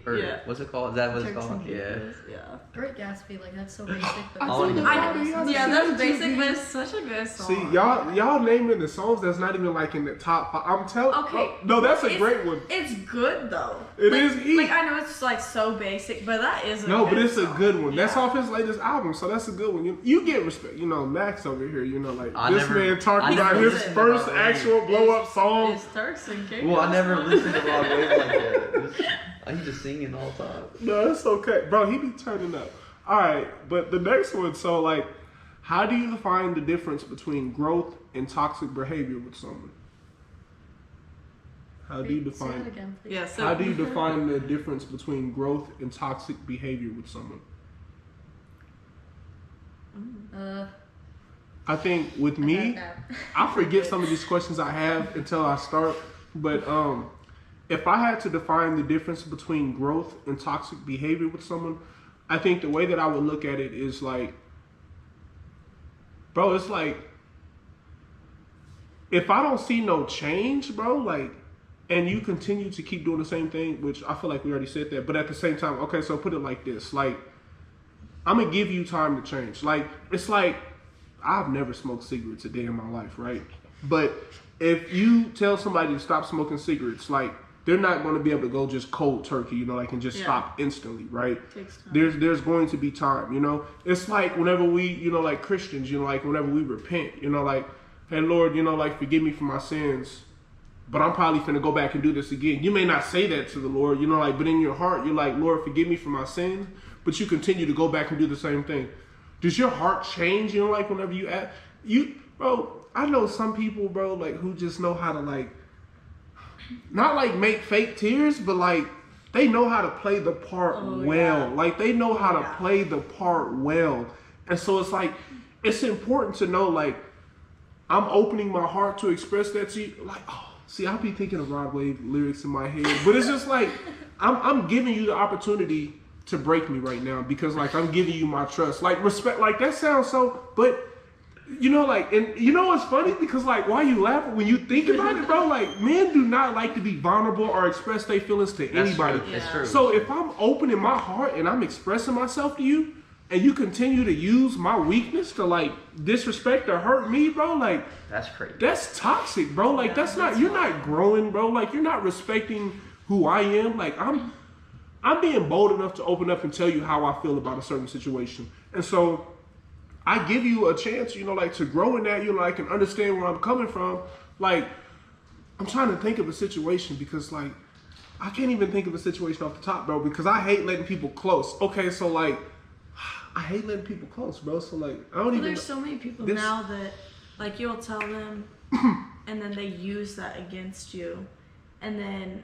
[SPEAKER 2] Or
[SPEAKER 3] Yeah.
[SPEAKER 2] what's it called? Is that what it's
[SPEAKER 4] Turks
[SPEAKER 2] called?
[SPEAKER 4] and
[SPEAKER 2] Yeah.
[SPEAKER 4] Caicos.
[SPEAKER 3] Yeah.
[SPEAKER 4] Great Gatsby, like that's so basic, but
[SPEAKER 1] I
[SPEAKER 4] it's
[SPEAKER 2] think
[SPEAKER 4] so
[SPEAKER 2] about
[SPEAKER 4] good.
[SPEAKER 1] it, yeah.
[SPEAKER 3] Yeah, that's basic, but it's such a good song.
[SPEAKER 1] see, y'all naming the songs that's not even like in the top five. I'm telling.
[SPEAKER 3] Okay.
[SPEAKER 1] No, that's a
[SPEAKER 3] It's-
[SPEAKER 1] great one.
[SPEAKER 3] It's good though.
[SPEAKER 1] It
[SPEAKER 3] Like-
[SPEAKER 1] is heat.
[SPEAKER 3] Like I know it's like so basic, but that is a
[SPEAKER 1] No,
[SPEAKER 3] good
[SPEAKER 1] but it's a
[SPEAKER 3] song.
[SPEAKER 1] good one. That's
[SPEAKER 3] Yeah.
[SPEAKER 1] off his latest album, so that's a good one. You get respect. You know, Max over here. You know, like
[SPEAKER 2] I
[SPEAKER 1] this
[SPEAKER 2] never-
[SPEAKER 1] man talking
[SPEAKER 2] I
[SPEAKER 1] about
[SPEAKER 2] never
[SPEAKER 1] his
[SPEAKER 2] listened to
[SPEAKER 1] first
[SPEAKER 2] Rod Wave.
[SPEAKER 1] actual blow up song.
[SPEAKER 3] It's Turks and Caicos.
[SPEAKER 2] Well, I never listened to Rod Wave like that. He's just singing all the time.
[SPEAKER 1] No, it's okay, bro. He be turning up. All right, but the next one. So, like, how do you define the difference between growth and toxic behavior with someone? How do you
[SPEAKER 4] Say that
[SPEAKER 1] define?
[SPEAKER 4] again, please.
[SPEAKER 3] Yeah. So
[SPEAKER 1] How do you define the difference between growth and toxic behavior with someone? I think with me, I forget some of these questions I have until I start. But if I had to define the difference between growth and toxic behavior with someone, I think the way that I would look at it is like, bro, it's like if I don't see no change, bro, like, and you continue to keep doing the same thing, which I feel like we already said that, but at the same time, okay, so put it like this, like, I'm gonna give you time to change. Like, it's like, I've never smoked cigarettes a day in my life, right? But if you tell somebody to stop smoking cigarettes, like, they're not going to be able to go just cold turkey, you know, like, and just
[SPEAKER 3] Yeah.
[SPEAKER 1] stop instantly, right?
[SPEAKER 3] Takes time.
[SPEAKER 1] There's going to be time, you know? It's like whenever we, you know, like Christians, you know, like whenever we repent, you know, like, hey, Lord, you know, like, forgive me for my sins, but I'm probably finna go back and do this again. You may not say that to the Lord, you know, like, but in your heart, you're like, Lord, forgive me for my sins, but you continue to go back and do the same thing. Does your heart change, you know, like, whenever you act, bro, I know some people, bro, like, who just know how to, like, not, like, make fake tears, but, like, they know how to play the part well.
[SPEAKER 3] Yeah.
[SPEAKER 1] Like, they know how to
[SPEAKER 3] Yeah.
[SPEAKER 1] play the part well. And so it's, like, it's important to know, like, I'm opening my heart to express that to you. Like, oh, see, I'll be thinking of Rod Wave lyrics in my head. But it's just, like, I'm giving you the opportunity to break me right now because, like, I'm giving you my trust. Like, respect, like, that sounds so, but, you know, like, and you know what's funny? Because, like, why you laughing when you think about it, bro? Like, men do not like to be vulnerable or express their feelings to
[SPEAKER 2] That's
[SPEAKER 1] anybody.
[SPEAKER 2] true. That's
[SPEAKER 3] Yeah.
[SPEAKER 2] true.
[SPEAKER 1] So if I'm opening my heart and I'm expressing myself to you, and you continue to use my weakness to, like, disrespect or hurt me, bro, like,
[SPEAKER 2] That's crazy.
[SPEAKER 1] that's toxic, bro. Like, that's not, you're not growing, bro. Like, you're not respecting who I am. Like, I'm being bold enough to open up and tell you how I feel about a certain situation. And so I give you a chance, you know, like, to grow in that, you know, like, and understand where I'm coming from. Like, I'm trying to think of a situation because, like, I can't even think of a situation off the top, bro, because I hate letting people close. Okay, so, like, I hate letting people close, bro. So, like, I don't
[SPEAKER 3] Well,
[SPEAKER 1] even.
[SPEAKER 3] there's so many people
[SPEAKER 1] this-
[SPEAKER 3] now that, like, you'll tell them, and then they use that against you, and then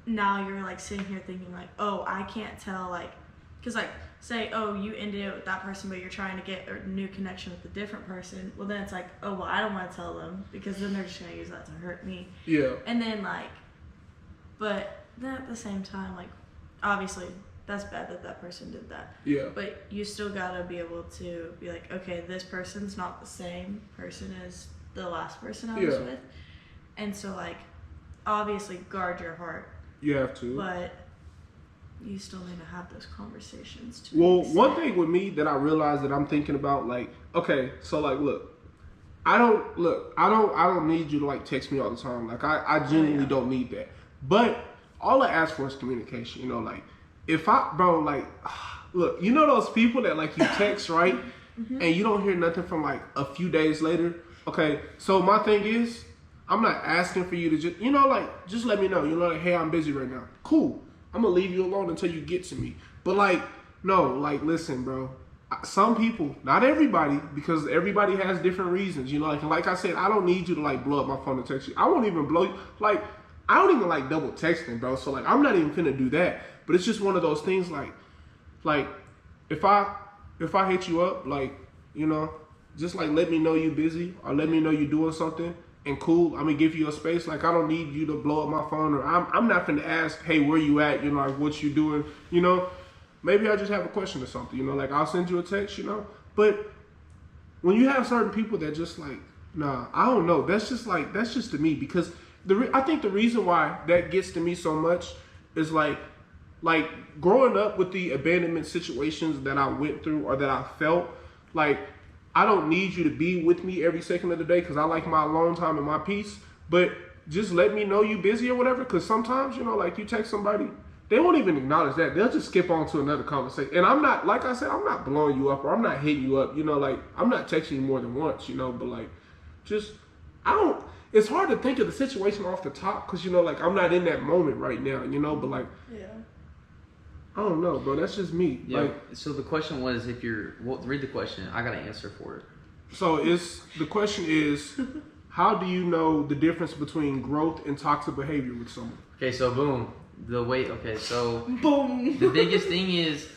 [SPEAKER 3] now you're, like, sitting here thinking, like, oh, I can't tell, like, because, like, say, oh, you ended it with that person, but you're trying to get a new connection with a different person. Well, then it's like, oh, well, I don't want to tell them because then they're just gonna use that to hurt me.
[SPEAKER 1] Yeah.
[SPEAKER 3] And then, like, but then at the same time, like, obviously that's bad that that person did that.
[SPEAKER 1] Yeah.
[SPEAKER 3] But you still gotta be able to be like, okay, this person's not the same person as the last person I was
[SPEAKER 1] Yeah.
[SPEAKER 3] with. And so, like, obviously guard your heart,
[SPEAKER 1] You have to.
[SPEAKER 3] but you still need to have those conversations to
[SPEAKER 1] Well,
[SPEAKER 3] make
[SPEAKER 1] one
[SPEAKER 3] sense.
[SPEAKER 1] thing with me that I realized that I'm thinking about, like, okay, so, like, look, I don't need you to, like, text me all the time. Like, I genuinely
[SPEAKER 3] yeah.
[SPEAKER 1] don't need that. But all I ask for is communication. You know, like, if bro, like, look, you know those people that, like, you text, right? And you don't hear nothing from, like, a few days later. Okay, so my thing is, I'm not asking for you to just, you know, like, just let me know. You know, like, hey, I'm busy right now. Cool. I'm gonna leave you alone until you get to me. But like, no, like, listen, bro. Some people, not everybody, because everybody has different reasons. You know, like I said, I don't need you to like blow up my phone and text you. I won't even blow you. Like, I don't even like double texting, bro. So like, I'm not even finna do that. But it's just one of those things, like, if I hit you up, like, you know, just like let me know you busy or let me know you doing something and cool. I'm gonna give you a space. Like, I don't need you to blow up my phone, or I'm not finna ask, hey, where you at? You know, like, what you doing? You know, maybe I just have a question or something. You know, like, I'll send you a text. You know, but when you have certain people that just like, nah, I don't know. That's just to me, because I think the reason why that gets to me so much is like growing up with the abandonment situations that I went through or that I felt, like, I don't need you to be with me every second of the day because I like my alone time and my peace. But just let me know you busy or whatever, because sometimes, you know, like, you text somebody, they won't even acknowledge that. They'll just skip on to another conversation. And I'm not, like I said, I'm not blowing you up or I'm not hitting you up. You know, like, I'm not texting you more than once, you know, but like, just, it's hard to think of the situation off the top because, you know, like, I'm not in that moment right now, you know, but like,
[SPEAKER 3] Yeah.
[SPEAKER 1] I don't know, bro. That's just me.
[SPEAKER 2] Yeah.
[SPEAKER 1] Like,
[SPEAKER 2] so the question was, read the question. I got an answer for it.
[SPEAKER 1] so the question is, how do you know the difference between growth and toxic behavior with someone?
[SPEAKER 2] Okay, so boom. So
[SPEAKER 3] Boom.
[SPEAKER 2] the biggest thing is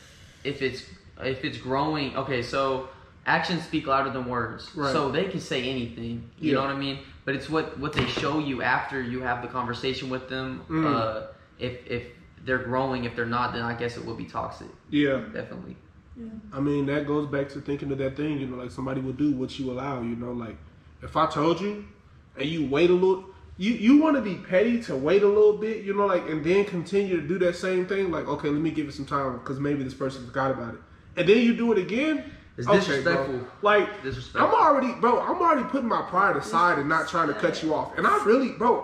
[SPEAKER 2] if it's growing. Okay, so actions speak louder than words.
[SPEAKER 1] Right.
[SPEAKER 2] So they can say anything. You know what I mean? But it's what they show you after you have the conversation with them. If they're growing, if they're not, then I guess it will be toxic.
[SPEAKER 1] Yeah.
[SPEAKER 2] Definitely.
[SPEAKER 3] Yeah.
[SPEAKER 1] I mean, that goes back to thinking of that thing, you know, like, somebody will do what you allow, you know, like, if I told you and you wait a little, you want to be petty to wait a little bit, you know, like, and then continue to do that same thing, like, okay, let me give it some time because maybe this person forgot about it. And then you do it again.
[SPEAKER 2] It's
[SPEAKER 1] okay,
[SPEAKER 2] disrespectful.
[SPEAKER 1] bro. Like,
[SPEAKER 2] Disrespectful.
[SPEAKER 1] I'm already putting my pride aside and not trying to cut you off. And I really, bro,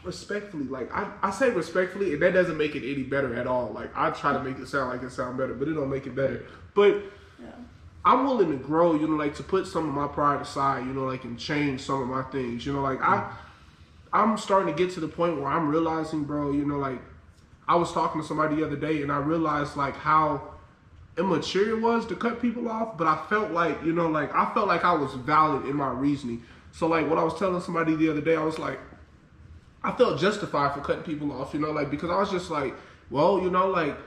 [SPEAKER 1] respectfully, like, I say respectfully, and that doesn't make it any better at all. Like, I try to make it sound like it sound better, but it don't make it better. But
[SPEAKER 3] Yeah.
[SPEAKER 1] I'm willing to grow, you know, like, to put some of my pride aside, you know, like, and change some of my things, you know, like, I'm starting to get to the point where I'm realizing, bro, you know, like, I was talking to somebody the other day and I realized, like, how immature it was to cut people off, but I felt like, you know, like, I felt like I was valid in my reasoning. So, like, what I was telling somebody the other day, I was like, I felt justified for cutting people off, you know, like, because I was just like, well, you know, like,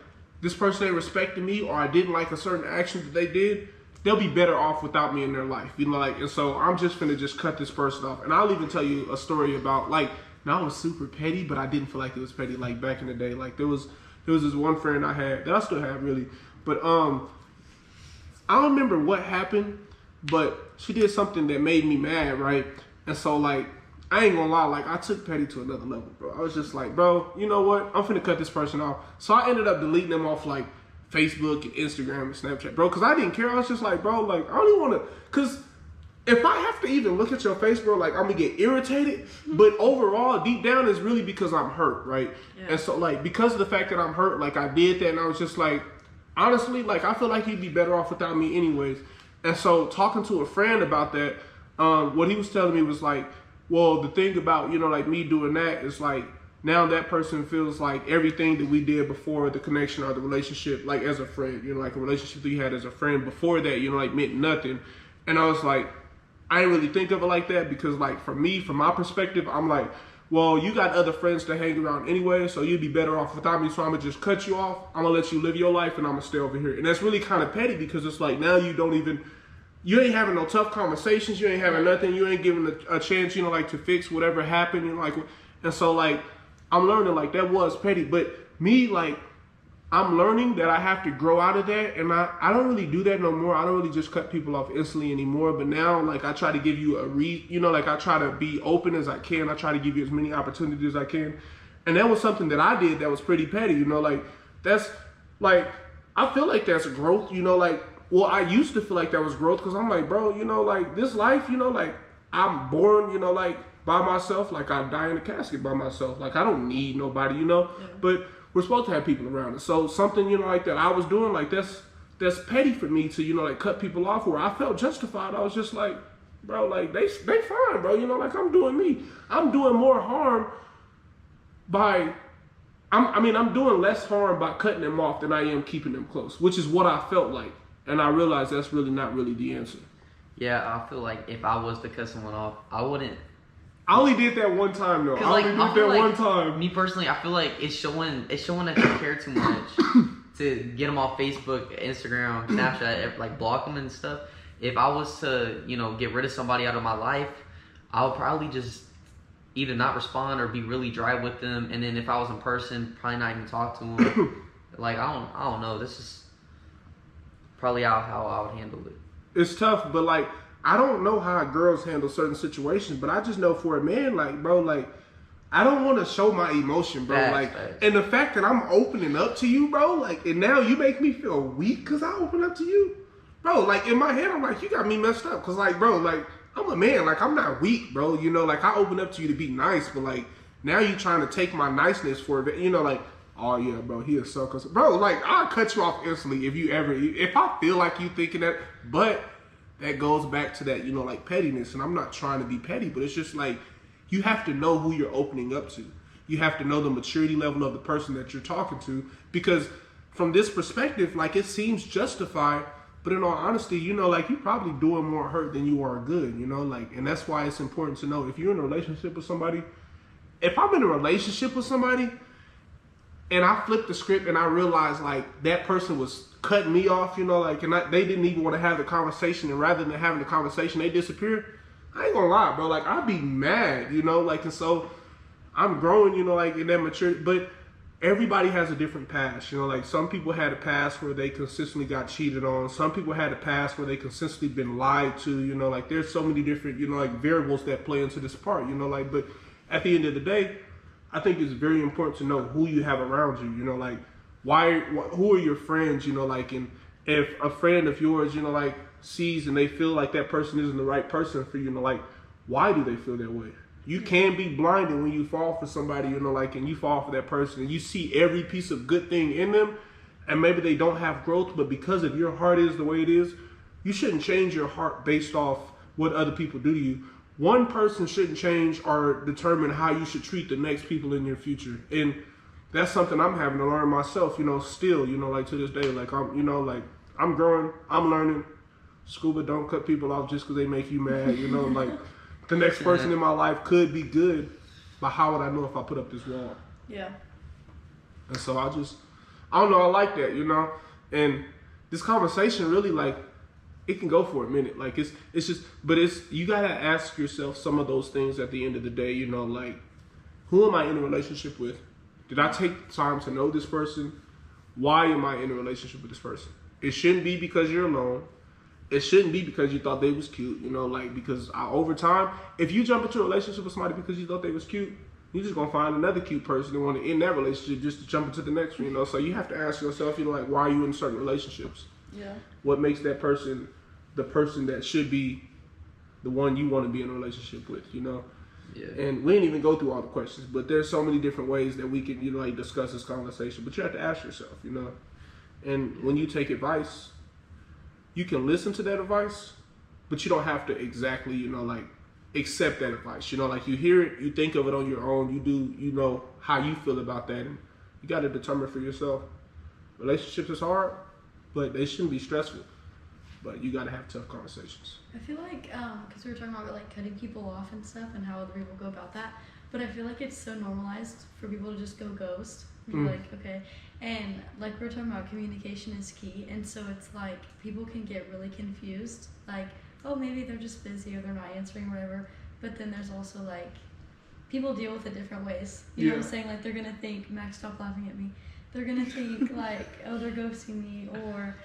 [SPEAKER 1] this person ain't respecting me, or I didn't like a certain action that they did, they'll be better off without me in their life, you know, like, and so I'm just finna just cut this person off. And I'll even tell you a story about, like, now I was super petty, but I didn't feel like it was petty, like, back in the day. Like, there was this one friend I had, that I still have, really, but I don't remember what happened, but she did something that made me mad, right? And so, like, I ain't gonna lie, like, I took petty to another level, bro. I was just like, bro, you know what? I'm finna cut this person off. So I ended up deleting them off, like, Facebook and Instagram and Snapchat, bro, because I didn't care. I was just like, bro, like, I don't even want to, because if I have to even look at your face, bro, like, I'm gonna get irritated. But overall, deep down, it's really because I'm hurt, right?
[SPEAKER 3] Yeah.
[SPEAKER 1] And so, like, because of the fact that I'm hurt, like, I did that, and I was just like, honestly, like, I feel like you'd be better off without me anyways. And so, talking to a friend about that, what he was telling me was like, well, the thing about, you know, like, me doing that is, like, now that person feels like everything that we did before the connection or the relationship, like, as a friend, you know, like, a relationship that you had as a friend before that, you know, like, meant nothing. And I was like, I didn't really think of it like that because, like, for me, from my perspective, I'm like, well, you got other friends to hang around anyway, so you'd be better off without me, so I'm going to just cut you off. I'm going to let you live your life, and I'm going to stay over here. And that's really kind of petty because it's like, now you ain't having no tough conversations, you ain't having nothing, you ain't giving a chance, you know, like, to fix whatever happened, you know, like, and so, like, I'm learning, like, that was petty, but me, like, I'm learning that I have to grow out of that, and I don't really do that no more. I don't really just cut people off instantly anymore, but now, like, I try to give you like, I try to be open as I can. I try to give you as many opportunities as I can, and that was something that I did that was pretty petty, you know, like, that's, like, I feel like that's growth, you know, like, well, I used to feel like that was growth, because I'm like, bro, you know, like, this life, you know, like, I'm born, you know, like, by myself, like, I die in a casket by myself, like, I don't need nobody, you know, but we're supposed to have people around us. So something, you know, like, that I was doing, like, that's petty for me to, you know, like, cut people off where I felt justified. I was just like, bro, like they fine, bro. You know, like I'm doing me. I'm doing more harm by I'm doing less harm by cutting them off than I am keeping them close, which is what I felt like. And I realized that's really not really the answer.
[SPEAKER 2] Yeah, I feel like if I was to cut someone off, I wouldn't.
[SPEAKER 1] I only did that one time though. I
[SPEAKER 2] Like,
[SPEAKER 1] only
[SPEAKER 2] I
[SPEAKER 1] did
[SPEAKER 2] feel
[SPEAKER 1] that
[SPEAKER 2] like,
[SPEAKER 1] one time.
[SPEAKER 2] Me personally, I feel like it's showing that you care too much to get them off Facebook, Instagram, Snapchat, like block them and stuff. If I was to, get rid of somebody out of my life, I would probably just either not respond or be really dry with them. And then if I was in person, probably not even talk to them. Like I don't know. This is probably how I would handle it.
[SPEAKER 1] It's tough, but like I don't know how girls handle certain situations, but I just know for a man, like bro, like I don't want to show my emotion, bro.
[SPEAKER 2] Facts.
[SPEAKER 1] And the fact that I'm opening up to you, bro, like, and now you make me feel weak because I open up to you, bro. Like in my head, I'm like, you got me messed up, cause like, bro, like I'm a man, like I'm not weak, bro. You know, like I open up to you to be nice, but like now you trying to take my niceness for it, like. Oh yeah, bro, he a sucker, bro. Like I'll cut you off instantly if I feel like you thinking that. But that goes back to that, like pettiness. And I'm not trying to be petty, but it's just like you have to know who you're opening up to. You have to know the maturity level of the person that you're talking to, because from this perspective, like it seems justified, but in all honesty, like you're probably doing more hurt than you are good. Like, and that's why it's important to know if you're in a relationship with somebody. If I'm in a relationship with somebody. And I flipped the script and I realized like that person was cutting me off, like, and they didn't even want to have the conversation. And rather than having the conversation, they disappeared. I ain't gonna lie, bro. Like I'd be mad, like, and so I'm growing, like in that maturity. But everybody has a different past, like some people had a past where they consistently got cheated on. Some people had a past where they consistently been lied to, like there's so many different, like variables that play into this part, like, but at the end of the day, I think it's very important to know who you have around you, like who are your friends, like, and if a friend of yours, like sees and they feel like that person isn't the right person for you, like, why do they feel that way? You can be blinded when you fall for somebody, like, and you fall for that person and you see every piece of good thing in them and maybe they don't have growth, but because of your heart is the way it is, you shouldn't change your heart based off what other people do to you. One person shouldn't change or determine how you should treat the next people in your future. And that's something I'm having to learn myself, still, like to this day, like I'm, like I'm growing, I'm learning. Scuba, don't cut people off just because they make you mad, like the next person in my life could be good, but how would I know if I put up this wall?
[SPEAKER 3] Yeah.
[SPEAKER 1] And so I don't know, I like that, and this conversation really like, it can go for a minute. Like it's just, but you gotta ask yourself some of those things at the end of the day, like who am I in a relationship with? Did I take time to know this person? Why am I in a relationship with this person? It shouldn't be because you're alone. It shouldn't be because you thought they was cute, like because over time, if you jump into a relationship with somebody because you thought they was cute, you're just gonna find another cute person and want to end that relationship just to jump into the next one, So you have to ask yourself, like why are you in certain relationships?
[SPEAKER 3] Yeah.
[SPEAKER 1] What makes that person the person that should be the one you want to be in a relationship with,
[SPEAKER 2] Yeah.
[SPEAKER 1] And we didn't even go through all the questions, but there's so many different ways that we can, like discuss this conversation. But you have to ask yourself, And when you take advice, you can listen to that advice, but you don't have to exactly, like accept that advice. Like you hear it, you think of it on your own, you do, how you feel about that, and you got to determine for yourself. Relationships is hard, but they shouldn't be stressful. But you gotta have tough conversations.
[SPEAKER 4] I feel like, because we were talking about like cutting people off and stuff and how other people go about that, but I feel like it's so normalized for people to just go ghost. Like, okay. And like we were talking about, communication is key. And so it's like people can get really confused. Like, oh, maybe they're just busy or they're not answering or whatever. But then there's also like, people deal with it different ways. You know what I'm saying? Like they're gonna think, Max, stop laughing at me. They're gonna think like, oh, they're ghosting me, or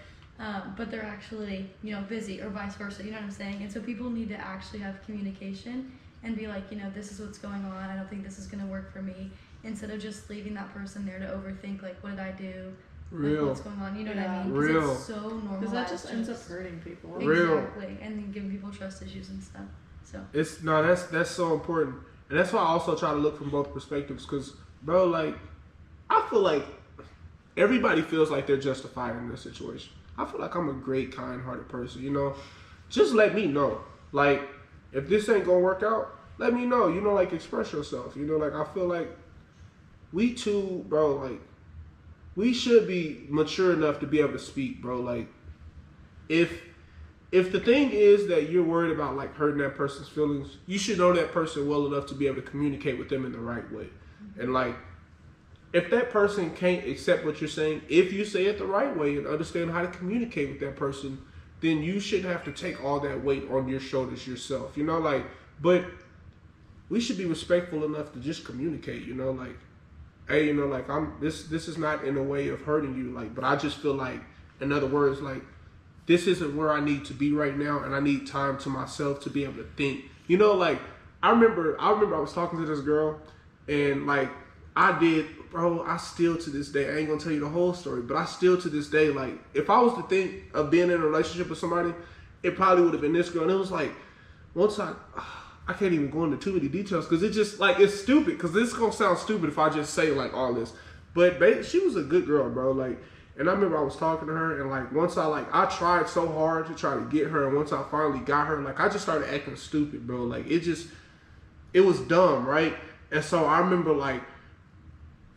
[SPEAKER 4] but they're actually, busy, or vice versa, you know what I'm saying? And so people need to actually have communication and be like, this is what's going on, I don't think this is going to work for me, instead of just leaving that person there to overthink, like, what did I do?
[SPEAKER 1] Real.
[SPEAKER 4] Like, what's going on, you know what I mean?
[SPEAKER 1] Real.
[SPEAKER 4] It's so normalized.
[SPEAKER 3] Because that just ends up hurting people.
[SPEAKER 1] Real.
[SPEAKER 4] Exactly, and then giving people trust issues and stuff, so.
[SPEAKER 1] That's so important. And that's why I also try to look from both perspectives, because, bro, like, I feel like everybody feels like they're justified in this situation. I feel like I'm a great, kind-hearted person, Just let me know. Like, if this ain't gonna work out, let me know. You know, like express yourself. You know, like I feel like we too, bro. Like we should be mature enough to be able to speak, bro. Like if the thing is that you're worried about like hurting that person's feelings, you should know that person well enough to be able to communicate with them in the right way. And like if that person can't accept what you're saying, if you say it the right way and understand how to communicate with that person, then you shouldn't have to take all that weight on your shoulders yourself. You know, like, but we should be respectful enough to just communicate, you know, like, hey, you know, like this is not in a way of hurting you, like, but I just feel like, in other words, like, this isn't where I need to be right now, and I need time to myself to be able to think. You know, like, I remember I was talking to this girl, and like I still to this day, I ain't gonna tell you the whole story, but I still to this day, like, if I was to think of being in a relationship with somebody, it probably would have been this girl. And it was like, once I can't even go into too many details because it just, like, it's stupid, because this is gonna sound stupid if I just say, like, all this. But she was a good girl, bro. Like, and I remember I was talking to her, and, like, once I tried so hard to try to get her, and once I finally got her, like, I just started acting stupid, bro. Like, it was dumb, right? And so I remember, like,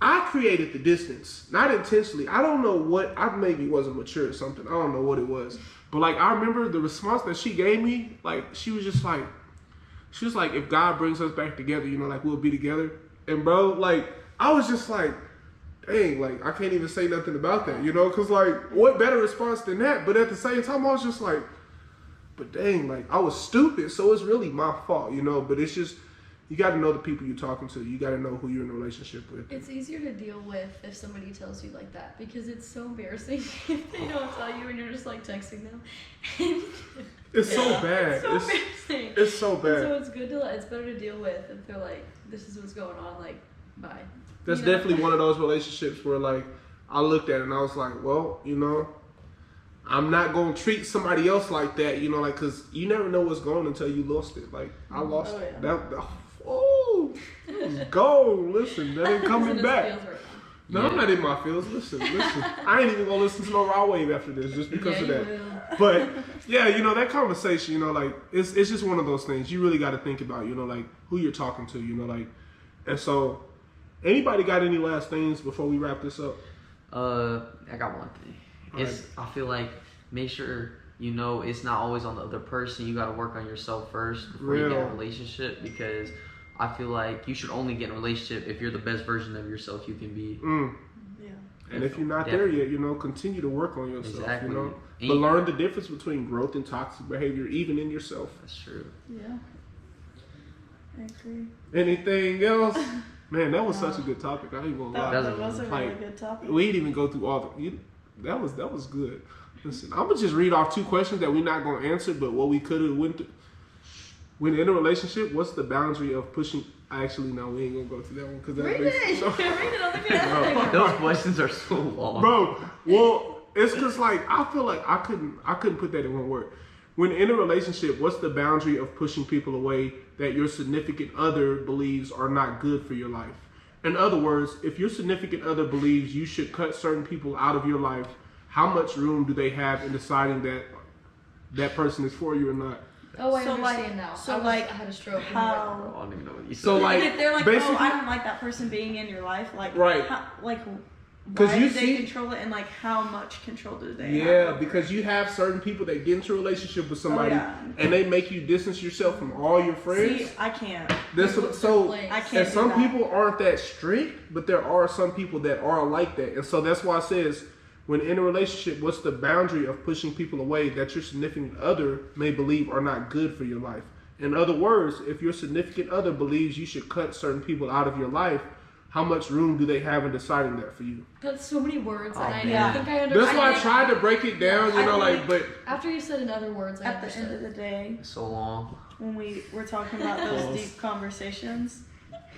[SPEAKER 1] I created the distance, not intentionally. I don't know what, I maybe wasn't mature or something. I don't know what it was. But, like, I remember the response that she gave me, like, she was like, if God brings us back together, you know, like, we'll be together. And, bro, like, I was just like, dang, like, I can't even say nothing about that, you know? Because, like, what better response than that? But at the same time, I was just like, but dang, like, I was stupid, so it's really my fault, you know? But it's just, you got to know the people you're talking to. You got to know who you're in a relationship with.
[SPEAKER 4] It's easier to deal with if somebody tells you like that, because it's so embarrassing if they don't tell you and you're just like texting them.
[SPEAKER 1] It's so bad.
[SPEAKER 4] It's so embarrassing.
[SPEAKER 1] It's so bad.
[SPEAKER 4] So it's good to, it's better to deal with if they're like, this is what's going on, like, bye.
[SPEAKER 1] That's definitely one of those relationships where, like, I looked at it and I was like, well, you know, I'm not going to treat somebody else like that, you know, like, because you never know what's going until you lost it. Like, I lost it. It was gone. Listen, that ain't coming back. No, I'm not in my feels. Listen. I ain't even going to listen to no Raw Wave after this just because of that. But, yeah, you know, that conversation, you know, like, it's just one of those things you really got to think about, you know, like, who you're talking to, you know, like, and so, anybody got any last things before we wrap this up?
[SPEAKER 2] I got one thing. I feel like, make sure you know it's not always on the other person. You got to work on yourself first before you get in a relationship, because I feel like you should only get in a relationship if you're the best version of yourself you can be.
[SPEAKER 3] Yeah.
[SPEAKER 1] And if you're not there yet, you know, continue to work on yourself,
[SPEAKER 2] exactly.
[SPEAKER 1] You know. But learn the difference between growth and toxic behavior, even in yourself.
[SPEAKER 2] That's true.
[SPEAKER 3] Yeah. I agree.
[SPEAKER 1] Anything else? Man, that was such a good topic. I ain't gonna lie.
[SPEAKER 3] That was a really good topic.
[SPEAKER 1] We didn't even go through all the. That was good. Listen, I'm gonna just read off 2 questions that we're not gonna answer, but what we could have went through. When in a relationship, what's the boundary of pushing? Actually, no, we ain't gonna go through that one because that
[SPEAKER 4] Read
[SPEAKER 1] makes
[SPEAKER 4] it.
[SPEAKER 1] no.
[SPEAKER 4] Read it on the
[SPEAKER 2] Those questions are so long.
[SPEAKER 1] Bro, well, it's because, like, I feel like I couldn't put that in one word. When in a relationship, what's the boundary of pushing people away that your significant other believes are not good for your life? In other words, if your significant other believes you should cut certain people out of your life, how much room do they have in deciding that that person is for you or not?
[SPEAKER 4] Oh, I
[SPEAKER 3] So,
[SPEAKER 4] understand
[SPEAKER 3] like-
[SPEAKER 4] now.
[SPEAKER 3] so,
[SPEAKER 4] I
[SPEAKER 3] like,
[SPEAKER 4] had a stroke.
[SPEAKER 3] how-
[SPEAKER 2] I don't even know what you said.
[SPEAKER 1] So, like,
[SPEAKER 3] if they're like,
[SPEAKER 1] basically,
[SPEAKER 3] oh, I don't like that person being in your life, like,
[SPEAKER 1] Right.
[SPEAKER 3] like,
[SPEAKER 1] 'Cause
[SPEAKER 3] why
[SPEAKER 1] you
[SPEAKER 3] do they
[SPEAKER 1] see-
[SPEAKER 3] control it, and like, how much control do they have?
[SPEAKER 1] yeah,
[SPEAKER 3] over
[SPEAKER 1] because
[SPEAKER 3] it?
[SPEAKER 1] you have certain people that get into a relationship with somebody
[SPEAKER 3] yeah.
[SPEAKER 1] and they make you distance yourself from all your friends.
[SPEAKER 3] See, I can't.
[SPEAKER 1] So
[SPEAKER 3] I can't.
[SPEAKER 1] and
[SPEAKER 3] do
[SPEAKER 1] some
[SPEAKER 3] that.
[SPEAKER 1] people aren't that strict, but there are some people that are like that. And so that's why it says, when in a relationship, what's the boundary of pushing people away that your significant other may believe are not good for your life? In other words, if your significant other believes you should cut certain people out of your life, how much room do they have in deciding that for you?
[SPEAKER 4] That's so many words, and I
[SPEAKER 3] yeah.
[SPEAKER 4] think I understand.
[SPEAKER 1] That's why I tried to break it down, you
[SPEAKER 3] I
[SPEAKER 1] know,
[SPEAKER 3] think-
[SPEAKER 1] like, but
[SPEAKER 4] After you said in other words, I
[SPEAKER 3] At the
[SPEAKER 4] understood.
[SPEAKER 3] end of the day,
[SPEAKER 2] It's so long.
[SPEAKER 3] when we were talking about those deep conversations,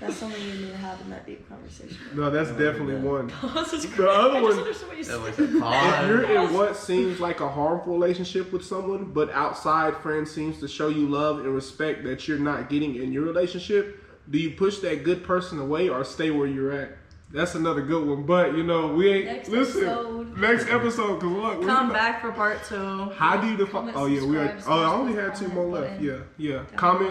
[SPEAKER 3] that's something you need to have in that deep conversation.
[SPEAKER 1] no, that's definitely one.
[SPEAKER 4] This is
[SPEAKER 1] The
[SPEAKER 4] great.
[SPEAKER 1] other
[SPEAKER 4] I just
[SPEAKER 1] one-
[SPEAKER 4] understood what you
[SPEAKER 2] That was
[SPEAKER 4] said.
[SPEAKER 2] a
[SPEAKER 1] If
[SPEAKER 2] pause.
[SPEAKER 1] you're in what seems like a harmful relationship with someone, but outside friend seems to show you love and respect that you're not getting in your relationship, do you push that good person away or stay where you're at? That's another good one. But, you know, we ain't...
[SPEAKER 4] Next
[SPEAKER 1] listen,
[SPEAKER 4] episode.
[SPEAKER 1] next episode, because look...
[SPEAKER 3] Come back for part 2.
[SPEAKER 1] How do you define...
[SPEAKER 4] Comment,
[SPEAKER 1] Oh, yeah, we are...
[SPEAKER 4] subscribe,
[SPEAKER 1] Oh, I
[SPEAKER 4] smash
[SPEAKER 1] only
[SPEAKER 4] the
[SPEAKER 1] had 2
[SPEAKER 4] comment
[SPEAKER 1] more left.
[SPEAKER 4] button.
[SPEAKER 1] Yeah. Comment,